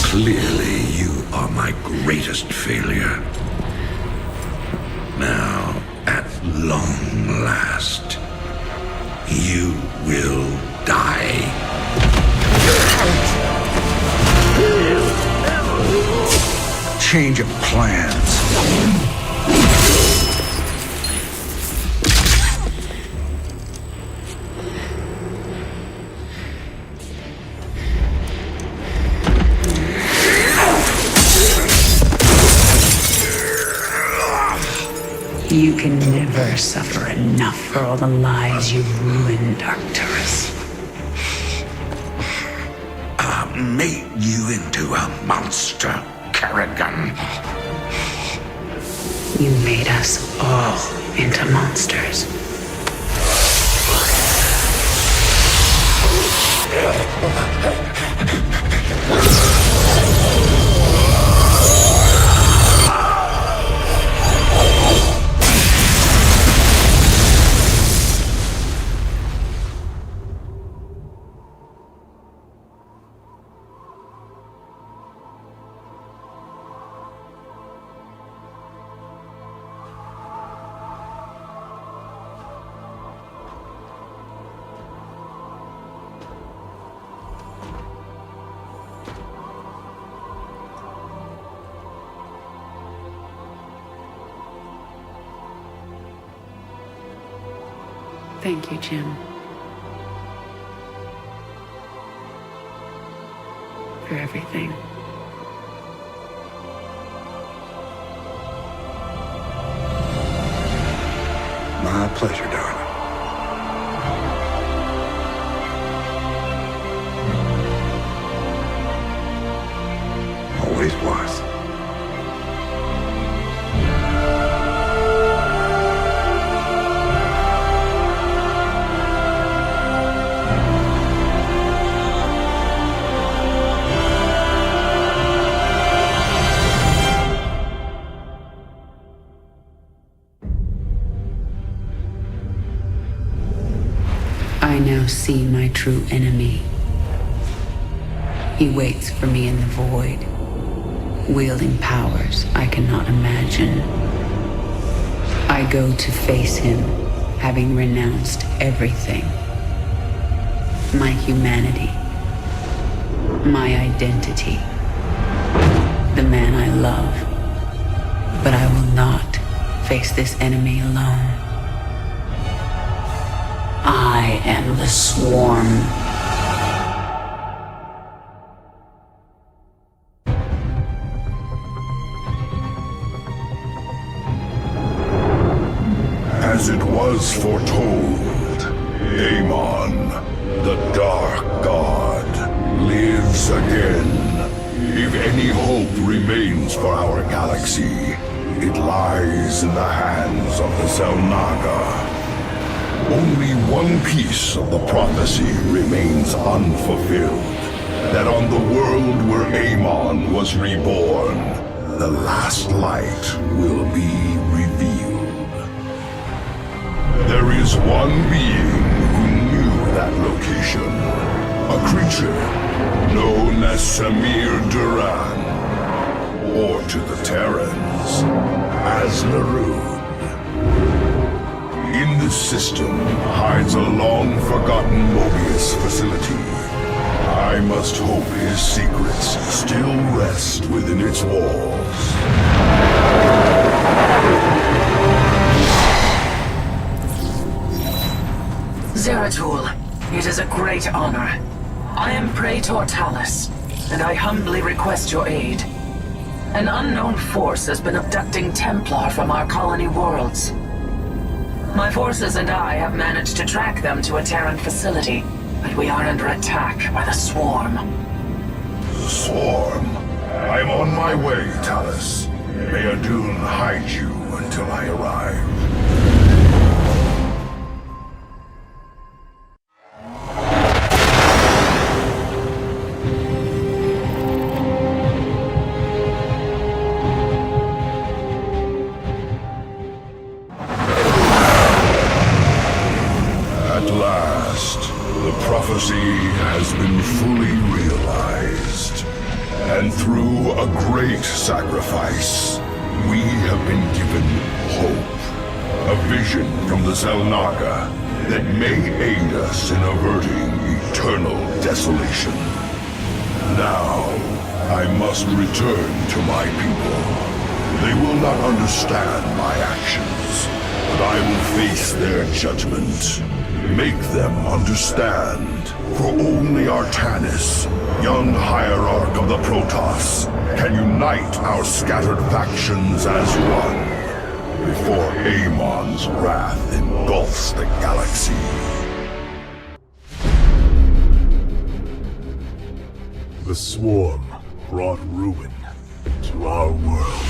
Clearly, you are my greatest failure. Now, at long last, you will die. Change of plans. You can never suffer enough for all the lives you've ruined, Arcturus. I made you into a monster, Kerrigan. You made us all into monsters. Thank you, Jim. For everything. My pleasure, darling. Always was. I now see my true enemy. He waits for me in the void, wielding powers I cannot imagine. I go to face him, having renounced everything. My humanity, my identity, the man I love. But I will not face this enemy alone. I am the Swarm. As it was foretold, Amon, the Dark God, lives again. If any hope remains for our galaxy, it lies in the hands of the Zelnaga. Only one piece of the prophecy remains unfulfilled. That on the world where Amon was reborn, the last light will be revealed. There is one being who knew that location. A creature known as Samir Duran, or to the Terrans, as Laroon. In this system hides a long-forgotten Mobius facility. I must hope his secrets still rest within its walls. Zeratul, It is a great honor. I am Praetor Talus, and I humbly request your aid. An unknown force has been abducting Templar from our colony worlds. My forces and I have managed to track them to a Terran facility, but we are under attack by the Swarm. The Swarm? I'm on my way, Talus. May Adun hide you until I arrive. At last, the prophecy has been fully realized. And through a great sacrifice, we have been given hope. A vision from the Zelnaga that may aid us in averting eternal desolation. Now, I must return to my people. They will not understand my actions, but I will face their judgment. Make them understand, for only Artanis, young hierarch of the Protoss, can unite our scattered factions as one, before Amon's wrath engulfs the galaxy. The Swarm brought ruin to our world.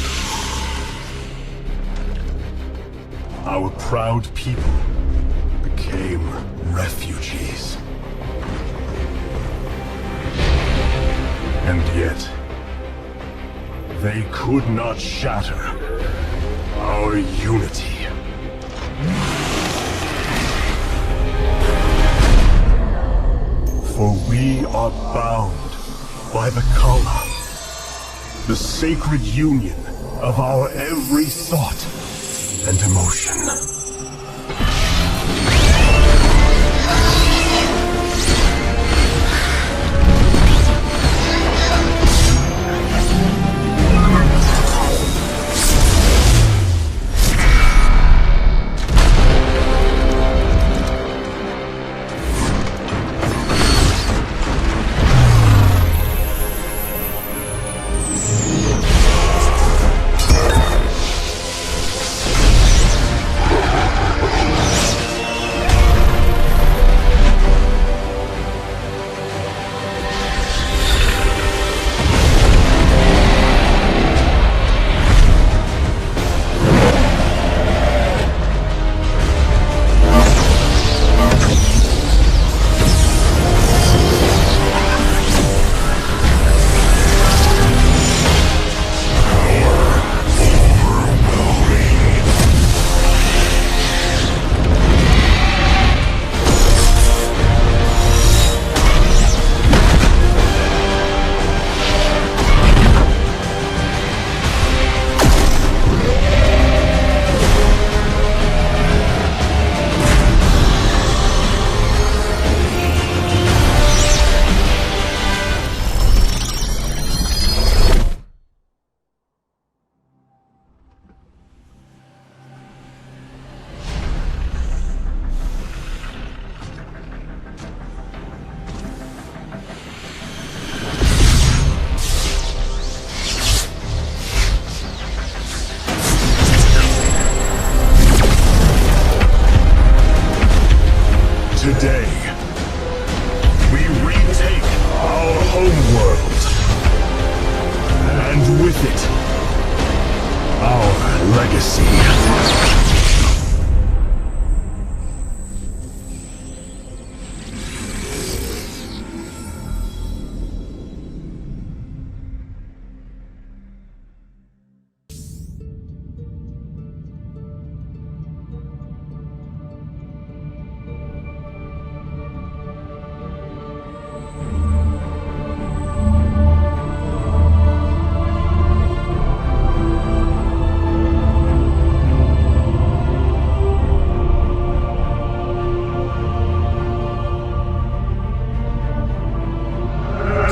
Our proud people became refugees. And yet, they could not shatter our unity. For we are bound by the Kala, the sacred union of our every thought and emotion. Today, we retake our homeworld, and with it, our legacy.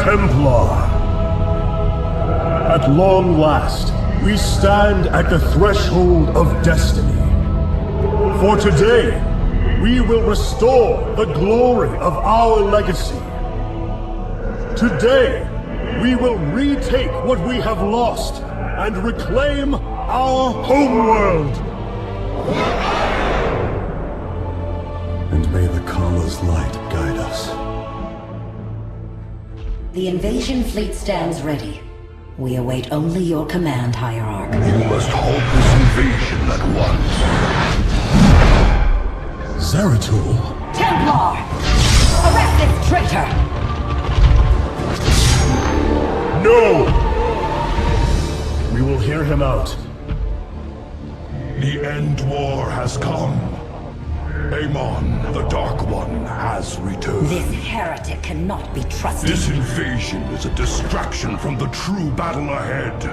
Templar. At long last, we stand at the threshold of destiny. For today, We will restore the glory of our legacy. Today, we will retake what we have lost and reclaim our homeworld. And may the Kala's light guide us. The invasion fleet stands ready. We await only your command, Hierarch. You must halt this invasion at once. Zeratul? Templar! Arrest this traitor! No! We will hear him out. The end war has come. Amon, the Dark One, has returned. This heretic cannot be trusted. This invasion is a distraction from the true battle ahead.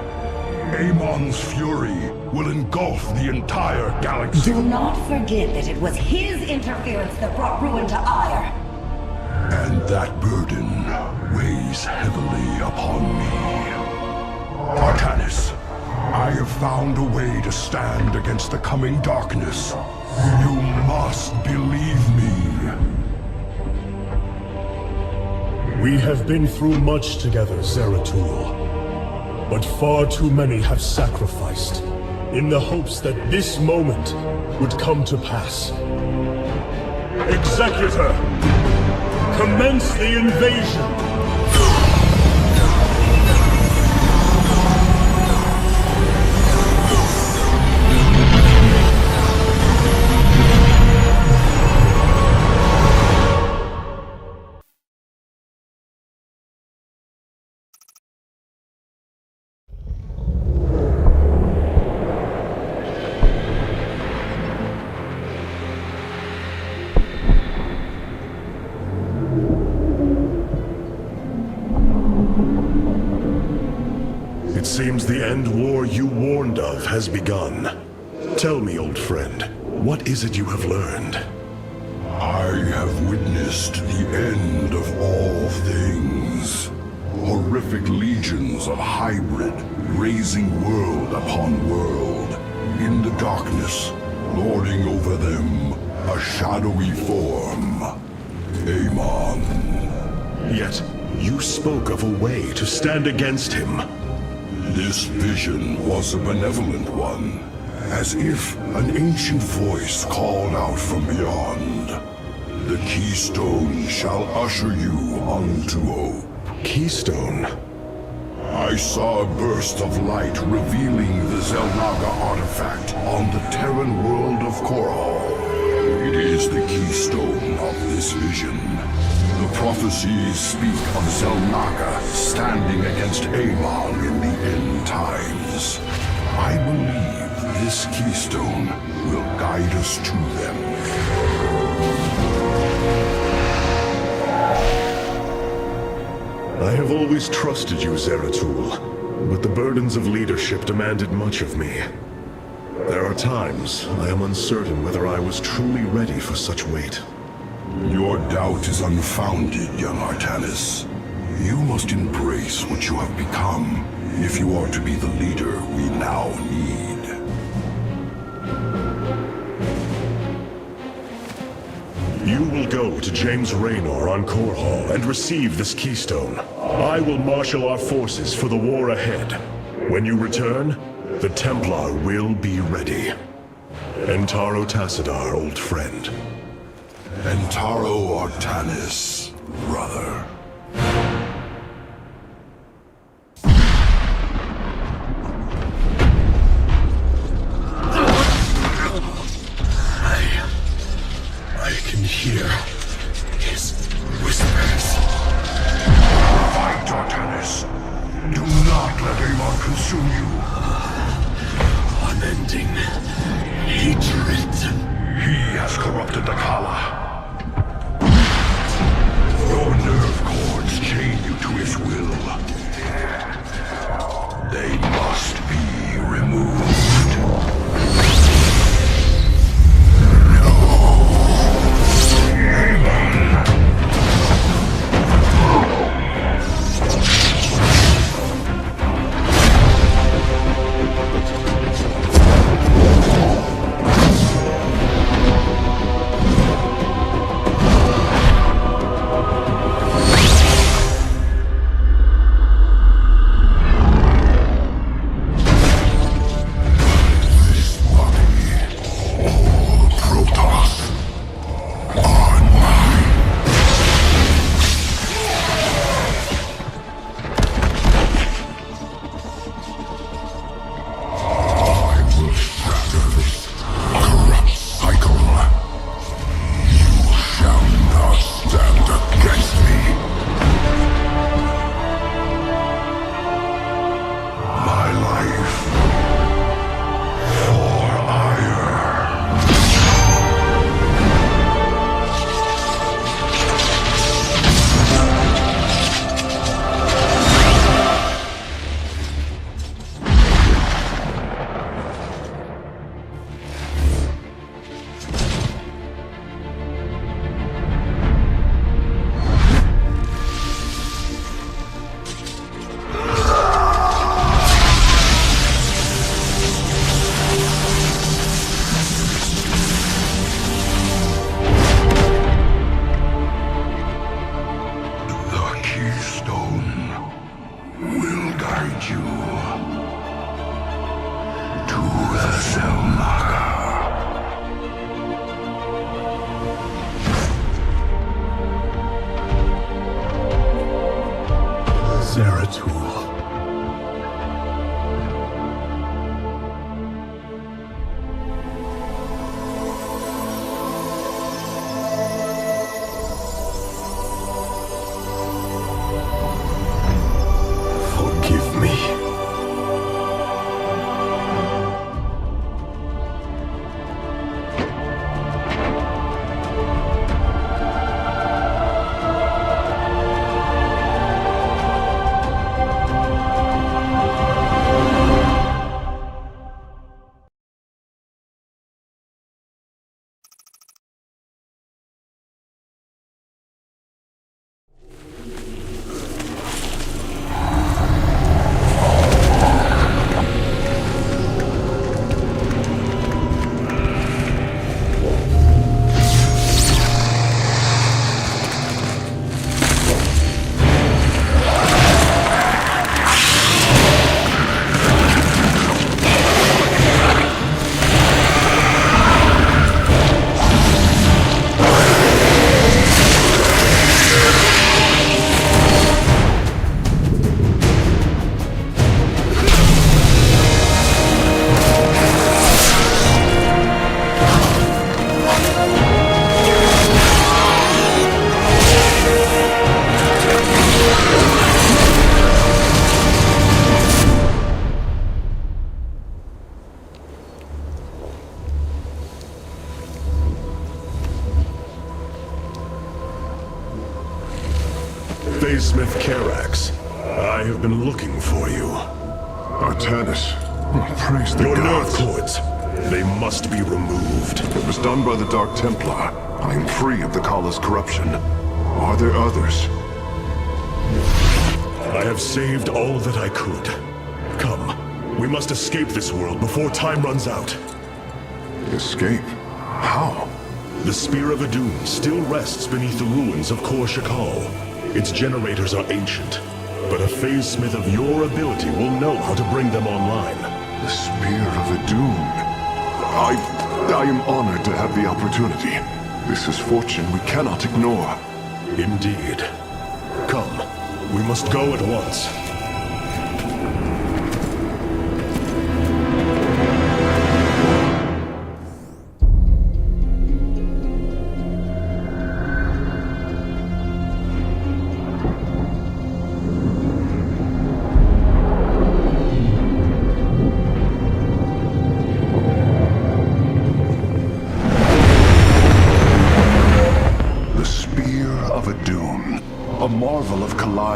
Amon's fury will engulf the entire galaxy. Do not forget that it was his interference that brought ruin to Ire. And that burden weighs heavily upon me. Artanis, I have found a way to stand against the coming darkness. You must believe me. We have been through much together, Zeratul. But far too many have sacrificed, in the hopes that this moment would come to pass. Executor! Commence the invasion! Seems the end war you warned of has begun. Tell me, old friend, what is it you have learned? I have witnessed the end of all things. Horrific legions of hybrid, raising world upon world. In the darkness, lording over them, a shadowy form. Amon. Yet, you spoke of a way to stand against him. This vision was a benevolent one, as if an ancient voice called out from beyond. The keystone shall usher you unto hope. Keystone? I saw a burst of light revealing the Xel'Naga artifact on the Terran world of Korhal. It is the keystone of this vision. The prophecies speak of Xel'Naga standing against Amon in the end times. I believe this keystone will guide us to them. I have always trusted you, Zeratul, but the burdens of leadership demanded much of me. There are times I am uncertain whether I was truly ready for such weight. Your doubt is unfounded, young Artanis. You must embrace what you have become, if you are to be the leader we now need. You will go to James Raynor on Korhal and receive this keystone. I will marshal our forces for the war ahead. When you return, the Templar will be ready. Entaro Tassadar, old friend. Entaro Artanis, brother. I can hear his whispers. Fight, Artanis. Do not let Amon consume you. Unending hatred. He has corrupted the Kala. Your nerve cords chain you to his will. They must be removed. Phase-Smith Carax, I have been looking for you. Artanis, praise the Your nerve gods. cords, they must be removed. It was done by the Dark Templar. I am free of the Kala's corruption. Are there others? I have saved all that I could. Come, we must escape this world before time runs out. Escape? How? The Spear of Adun still rests beneath the ruins of Kor Shakal. Its generators are ancient, but a Phase-Smith of your ability will know how to bring them online. The Spear of Adun. I am honored to have the opportunity. This is fortune we cannot ignore. Indeed. Come, we must go at once.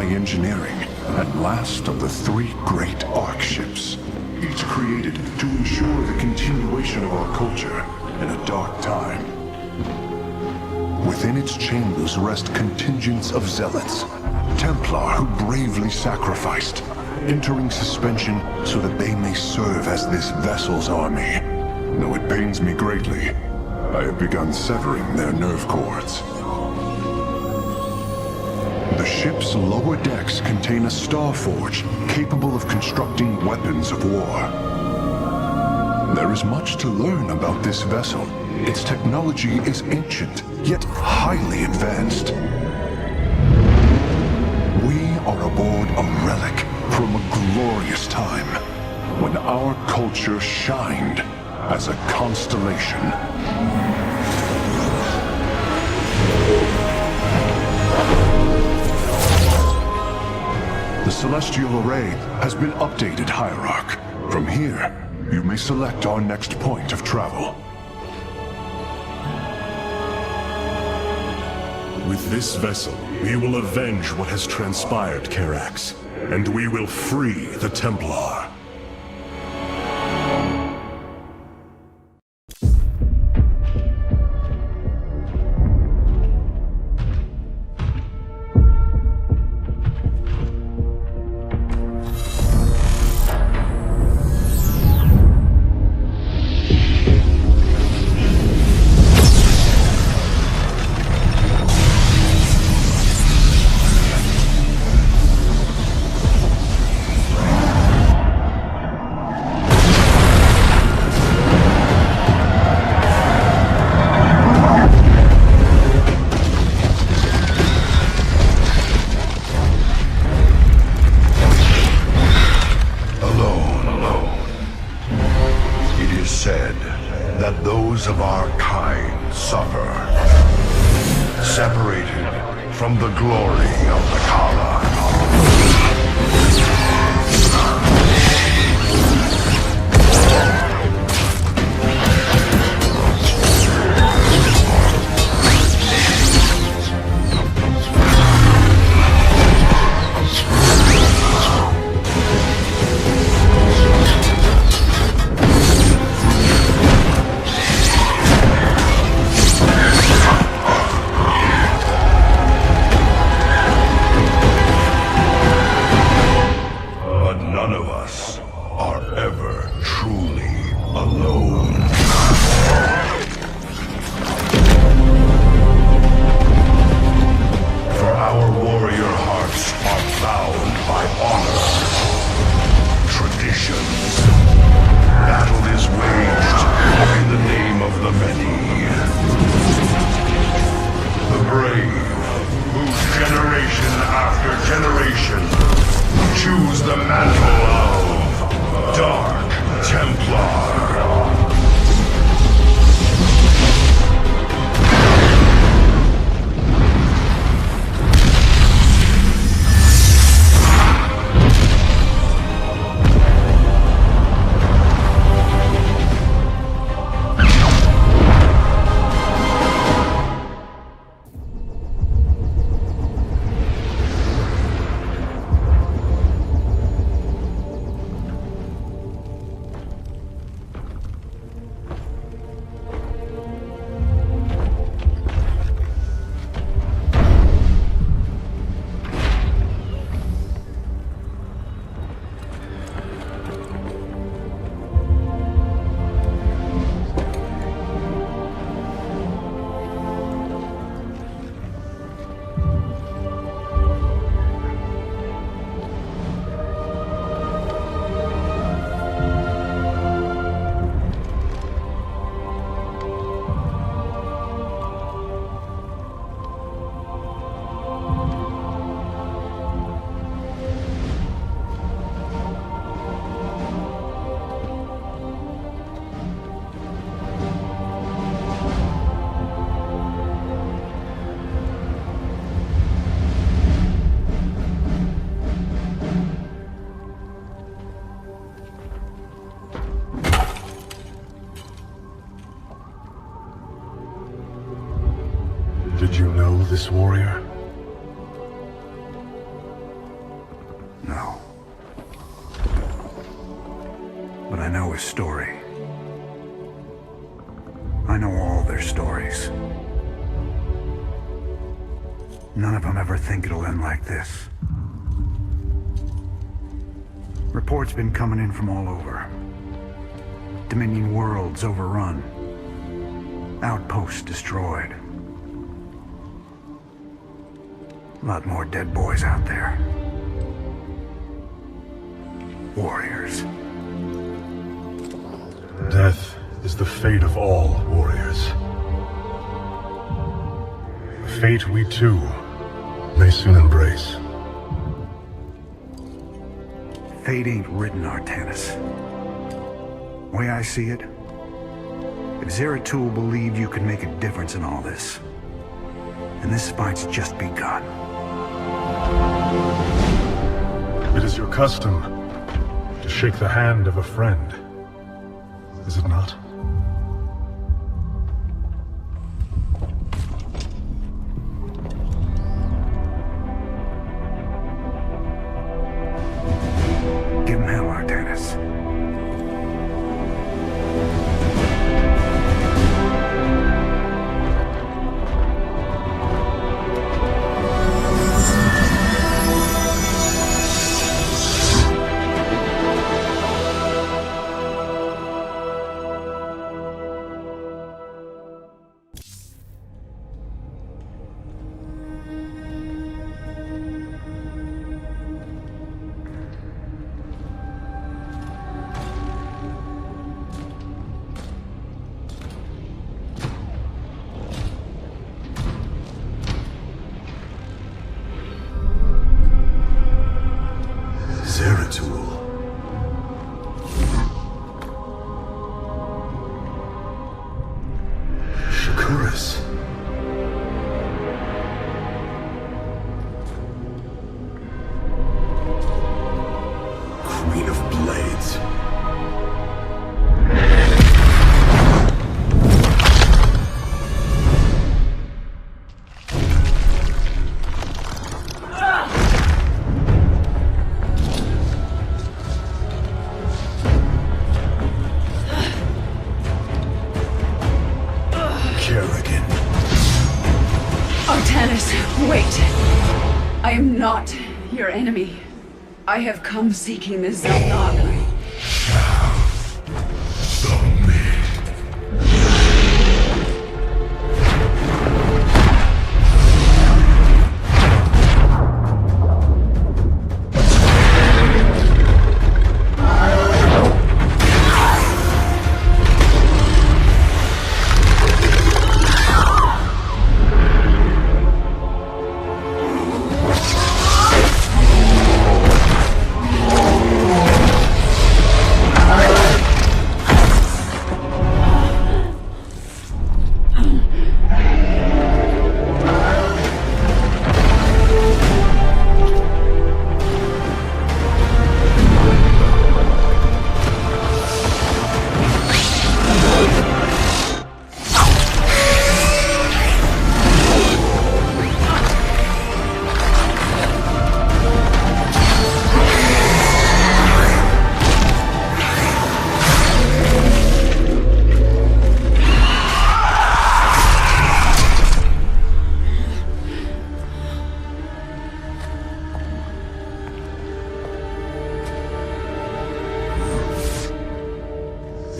Engineering, and last of the 3 great Ark ships, each created to ensure the continuation of our culture in a dark time. Within its chambers rest contingents of zealots, Templar who bravely sacrificed, entering suspension so that they may serve as this vessel's army. Though it pains me greatly, I have begun severing their nerve cords. The ship's lower decks contain a star forge capable of constructing weapons of war. There is much to learn about this vessel. Its technology is ancient, yet highly advanced. We are aboard a relic from a glorious time when our culture shined as a constellation. The Celestial Array has been updated, Hierarch. From here, you may select our next point of travel. With this vessel, we will avenge what has transpired, Carax, and we will free the Templar. Did you know this warrior? No. But I know his story. I know all their stories. None of them ever think it'll end like this. Reports been coming in from all over. Dominion worlds overrun. Outposts destroyed. A lot more dead boys out there. Warriors. Death is the fate of all warriors. A fate we too may soon embrace. Fate ain't written, Artanis. Way I see it, if Zeratul believed you could make a difference in all this, and this fight's just begun. It is your custom to shake the hand of a friend, is it not? Give him hell, Artanis. Enemy. I have come seeking the Zelnaga.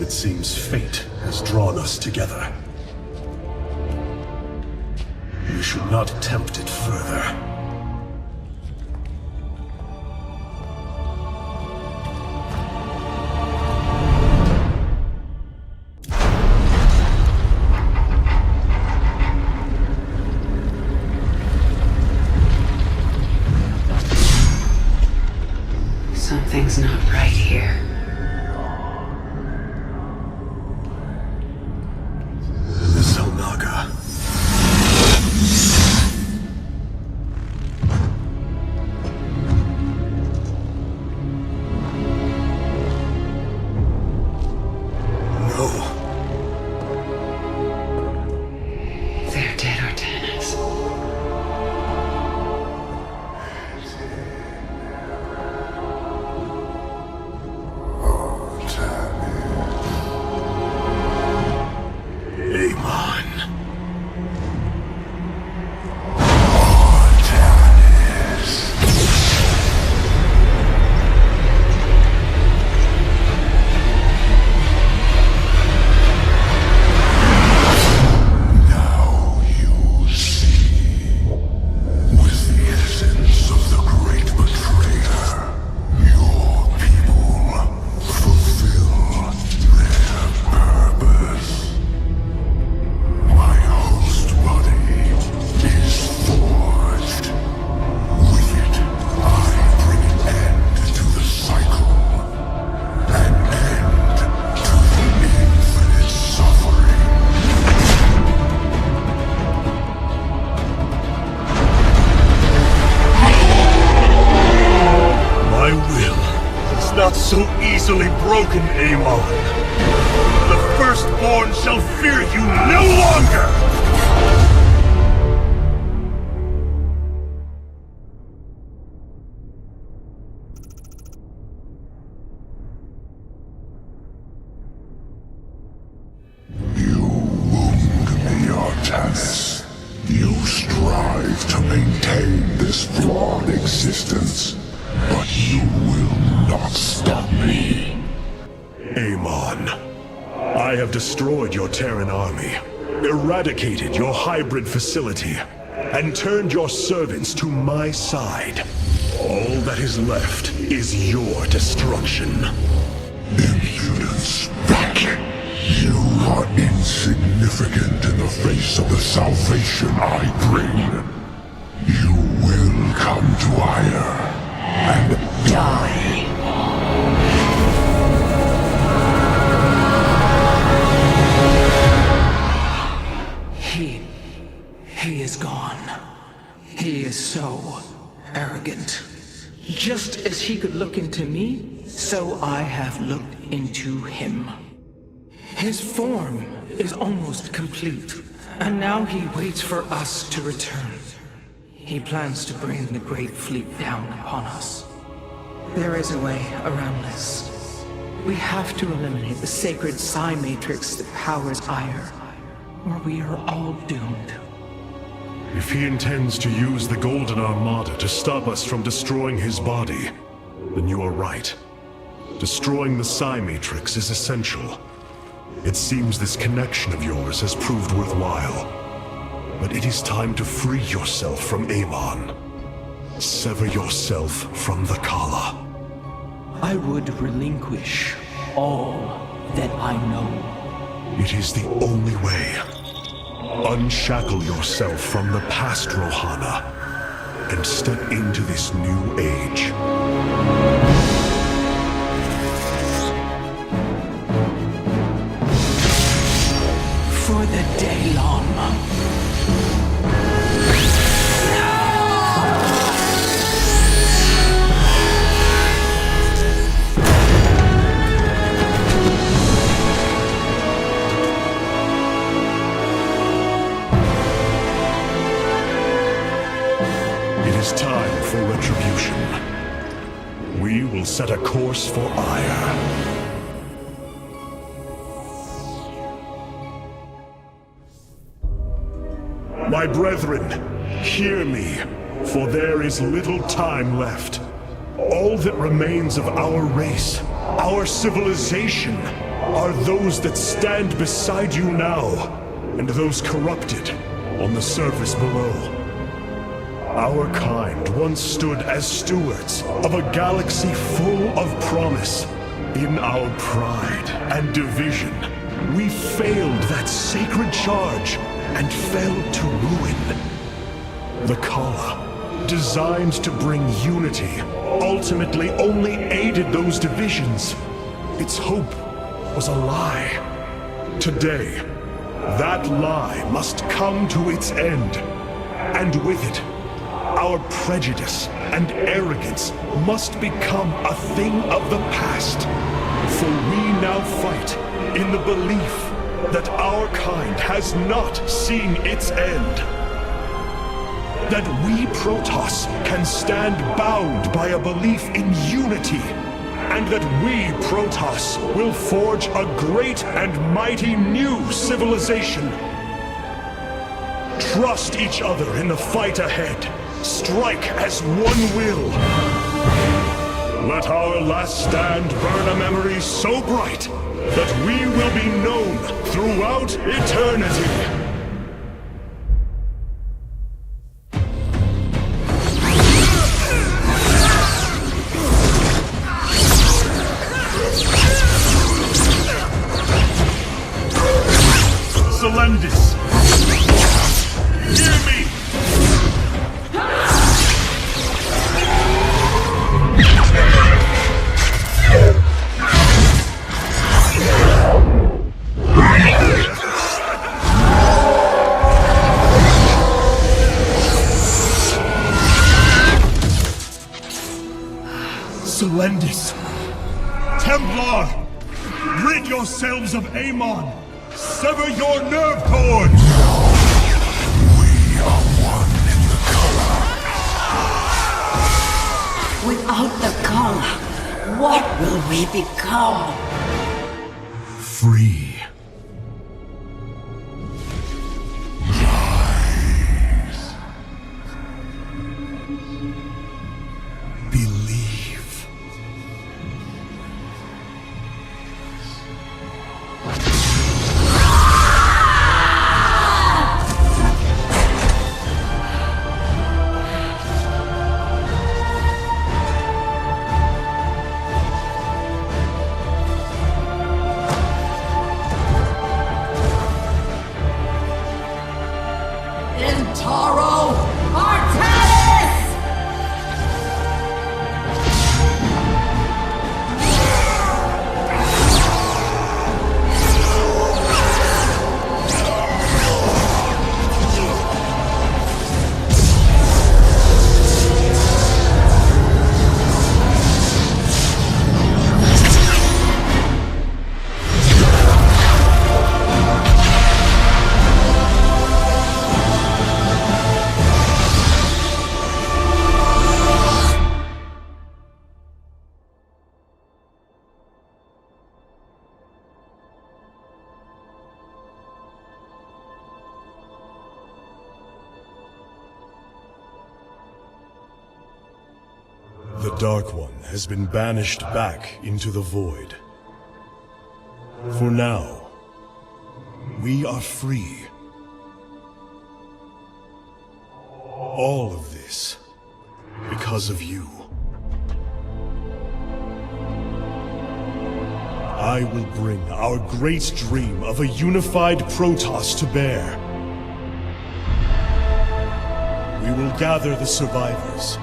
It seems fate has drawn us together. We should not tempt it further. Something's not right here. Amon. Broken, Amon. The Firstborn shall fear you no longer! You wound me, Artanis. You strive to maintain this flawed existence, but you will not stop me. Amon, I have destroyed your Terran army, eradicated your hybrid facility, and turned your servants to my side. All that is left is your destruction. Impudence, back! You are insignificant in the face of the salvation I bring. You will come to Ire and die. He is gone. He is so arrogant. Just as he could look into me, so I have looked into him. His form is almost complete, and now he waits for us to return. He plans to bring the Great Fleet down upon us. There is a way around this. We have to eliminate the sacred psi matrix that powers Ire, or we are all doomed. If he intends to use the Golden Armada to stop us from destroying his body, then you are right. Destroying the psi matrix is essential. It seems this connection of yours has proved worthwhile. But it is time to free yourself from Amon. Sever yourself from the Kala. I would relinquish all that I know. It is the only way. Unshackle yourself from the past, Rohana, and step into this new age. For the Daylon. Time for retribution. We will set a course for Ire. My brethren, hear me, for there is little time left. All that remains of our race, our civilization, are those that stand beside you now, and those corrupted on the surface below. Our kind once stood as stewards of a galaxy full of promise. In our pride and division, we failed that sacred charge and fell to ruin. The Kala, designed to bring unity, ultimately only aided those divisions. Its hope was a lie. Today, that lie must come to its end, and with it, our prejudice and arrogance must become a thing of the past. For we now fight in the belief that our kind has not seen its end. That we Protoss can stand bound by a belief in unity, and that we Protoss will forge a great and mighty new civilization Trust each other in the fight ahead. Strike as one will. Let our last stand burn a memory so bright that we will be known throughout eternity. Celendis! Hear me! Celendis! Templar! Rid yourselves of Amon! Sever your nerve cords! We are one in the color. Without the color, what will we become? Free. Rise. Believe. The Dark One has been banished back into the Void. For now, we are free. All of this because of you. I will bring our great dream of a unified Protoss to bear. We will gather the survivors,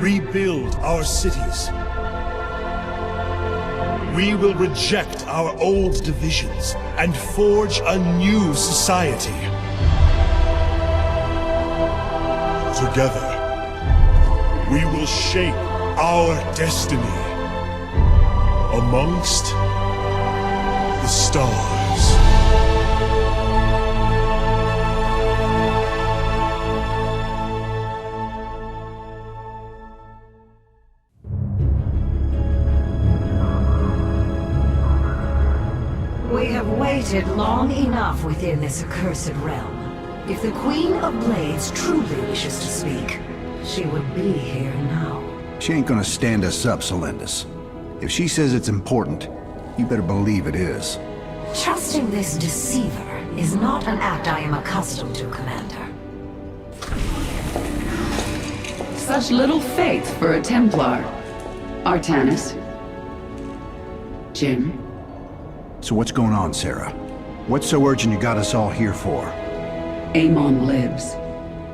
rebuild our cities. We will reject our old divisions and forge a new society. Together, we will shape our destiny amongst the stars. We have waited long enough within this accursed realm. If the Queen of Blades truly wishes to speak, she would be here now. She ain't gonna stand us up, Celendis. If she says it's important, you better believe it is. Trusting this deceiver is not an act I am accustomed to, Commander. Such little faith for a Templar. Artanis. Jim. So what's going on, Sarah? What's so urgent you got us all here for? Amon lives.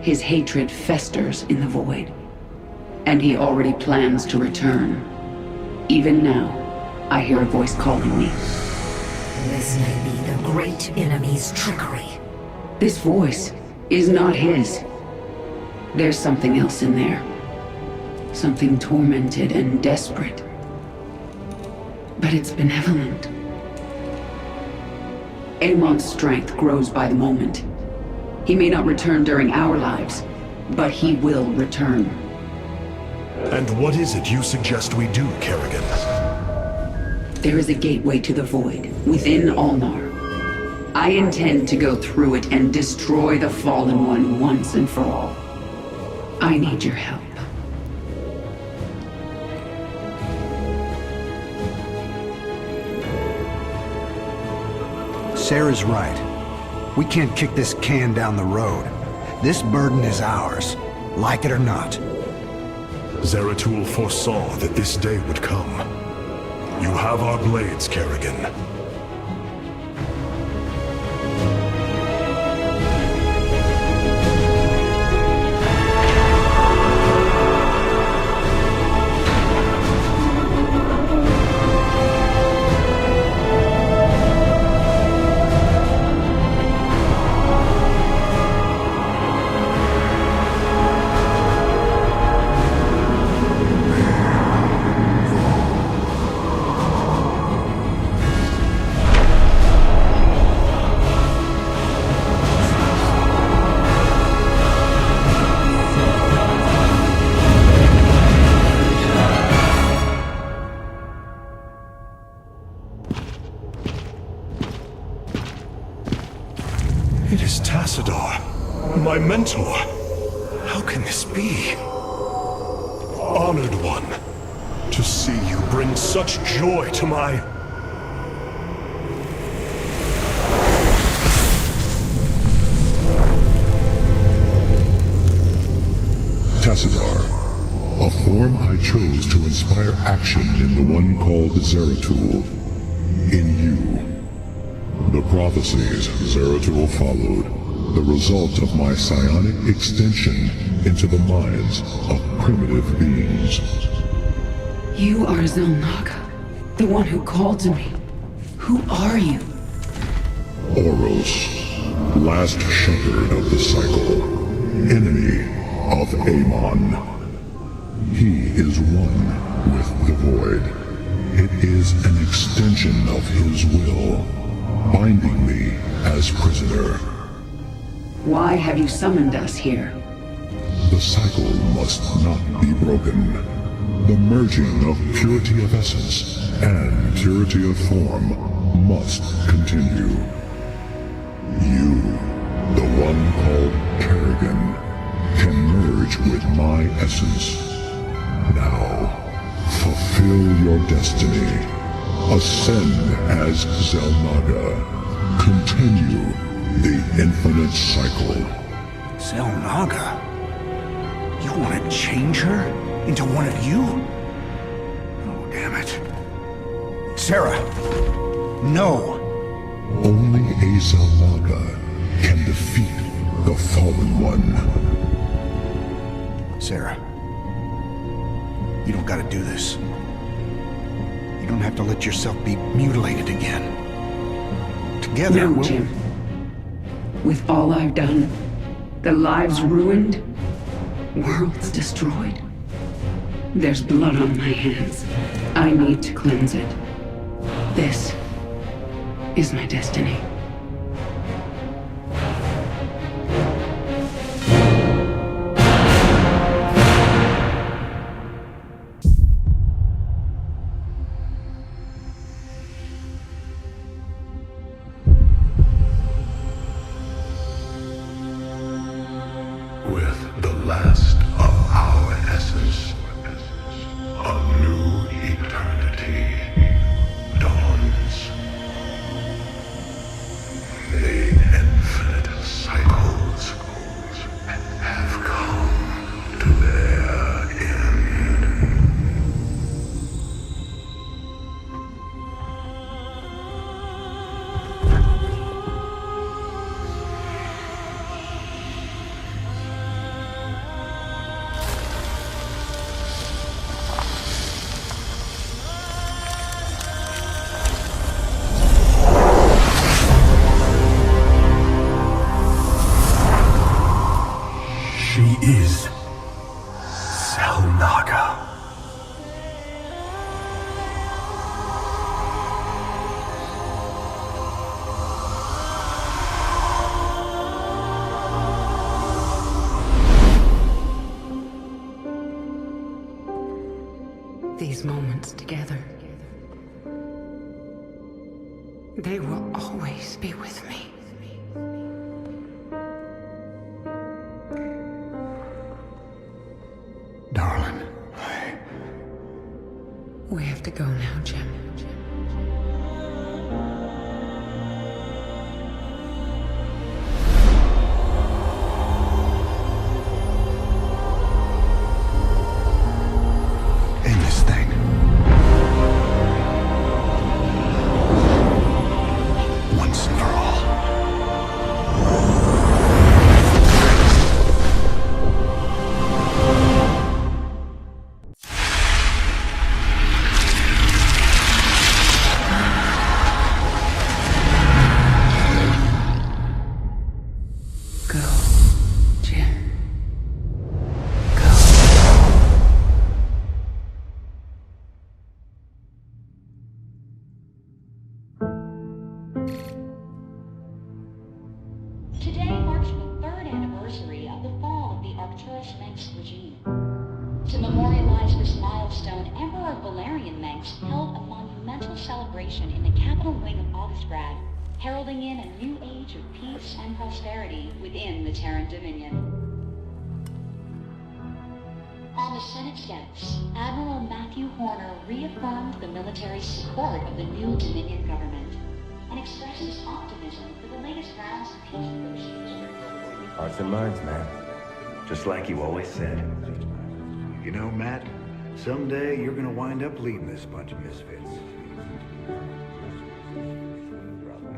His hatred festers in the Void. And he already plans to return. Even now, I hear a voice calling me. This may be the great enemy's trickery. This voice is not his. There's something else in there. Something tormented and desperate. But it's benevolent. Amon's strength grows by the moment. He may not return during our lives, but he will return. And what is it you suggest we do, Kerrigan? There is a gateway to the Void, within Ulnar. I intend to go through it and destroy the Fallen One once and for all. I need your help. Sarah's right. We can't kick this can down the road. This burden is ours, like it or not. Zeratul foresaw that this day would come. You have our blades, Kerrigan. My mentor. How can this be? Honored one, to see you bring such joy to my... Tassadar, a form I chose to inspire action in the one called Zeratul. In you. The prophecies Zeratul followed. The result of my psionic extension into the minds of primitive beings. You are Xel'Naga, the one who called to me. Who are you? Oros, last shepherd of the cycle, enemy of Amon. He is one with the void. It is an extension of his will, binding me as prisoner. Why have you summoned us here? The cycle must not be broken. The merging of purity of essence and purity of form must continue. You, the one called Kerrigan, can merge with my essence. Now, fulfill your destiny. Ascend as Xel'Naga. Continue the infinite cycle. Xel'Naga? You want to change her into one of you? Oh, damn it. Sarah! No! Only a Xel'Naga can defeat the Fallen One. Sarah, you don't gotta do this. You don't have to let yourself be mutilated again. Together, No, Jim. With all I've done, the lives ruined, worlds destroyed, there's blood on my hands. I need to cleanse it. This is my destiny. With the last of our essence, a new eternity dawns. The infinite cycles have come to their end. She is Xel'Naga. These moments together, They will always be with me. Darling, We have to go now, Jim. End this thing. Once and for all. Go, Jim. Today marks the third anniversary of the fall of the Arcturus Manx regime. To memorialize this milestone, Emperor Valerian Manx held a monumental celebration in the capital wing of Augustgrad, heralding in a new age of peace and prosperity within the Terran Dominion. On the Senate steps, Admiral Matthew Horner reaffirmed the military support of the new Dominion government and expressed his optimism for the latest rounds of peace negotiations. Hearts and minds, man. Just like you always said. You know, Matt, someday you're gonna wind up leading this bunch of misfits.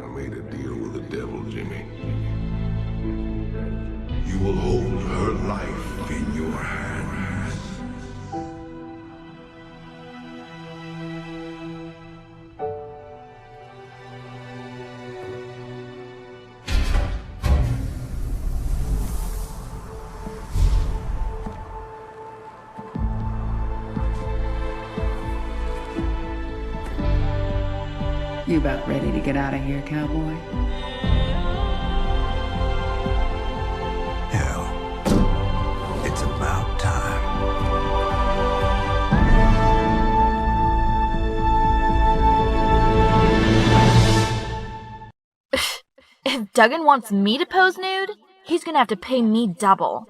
I made a deal with the devil, Jimmy. You will hold her life in your hands. You about ready to get out of here, cowboy? Hell, it's about time. If Duggan wants me to pose nude, he's gonna have to pay me double.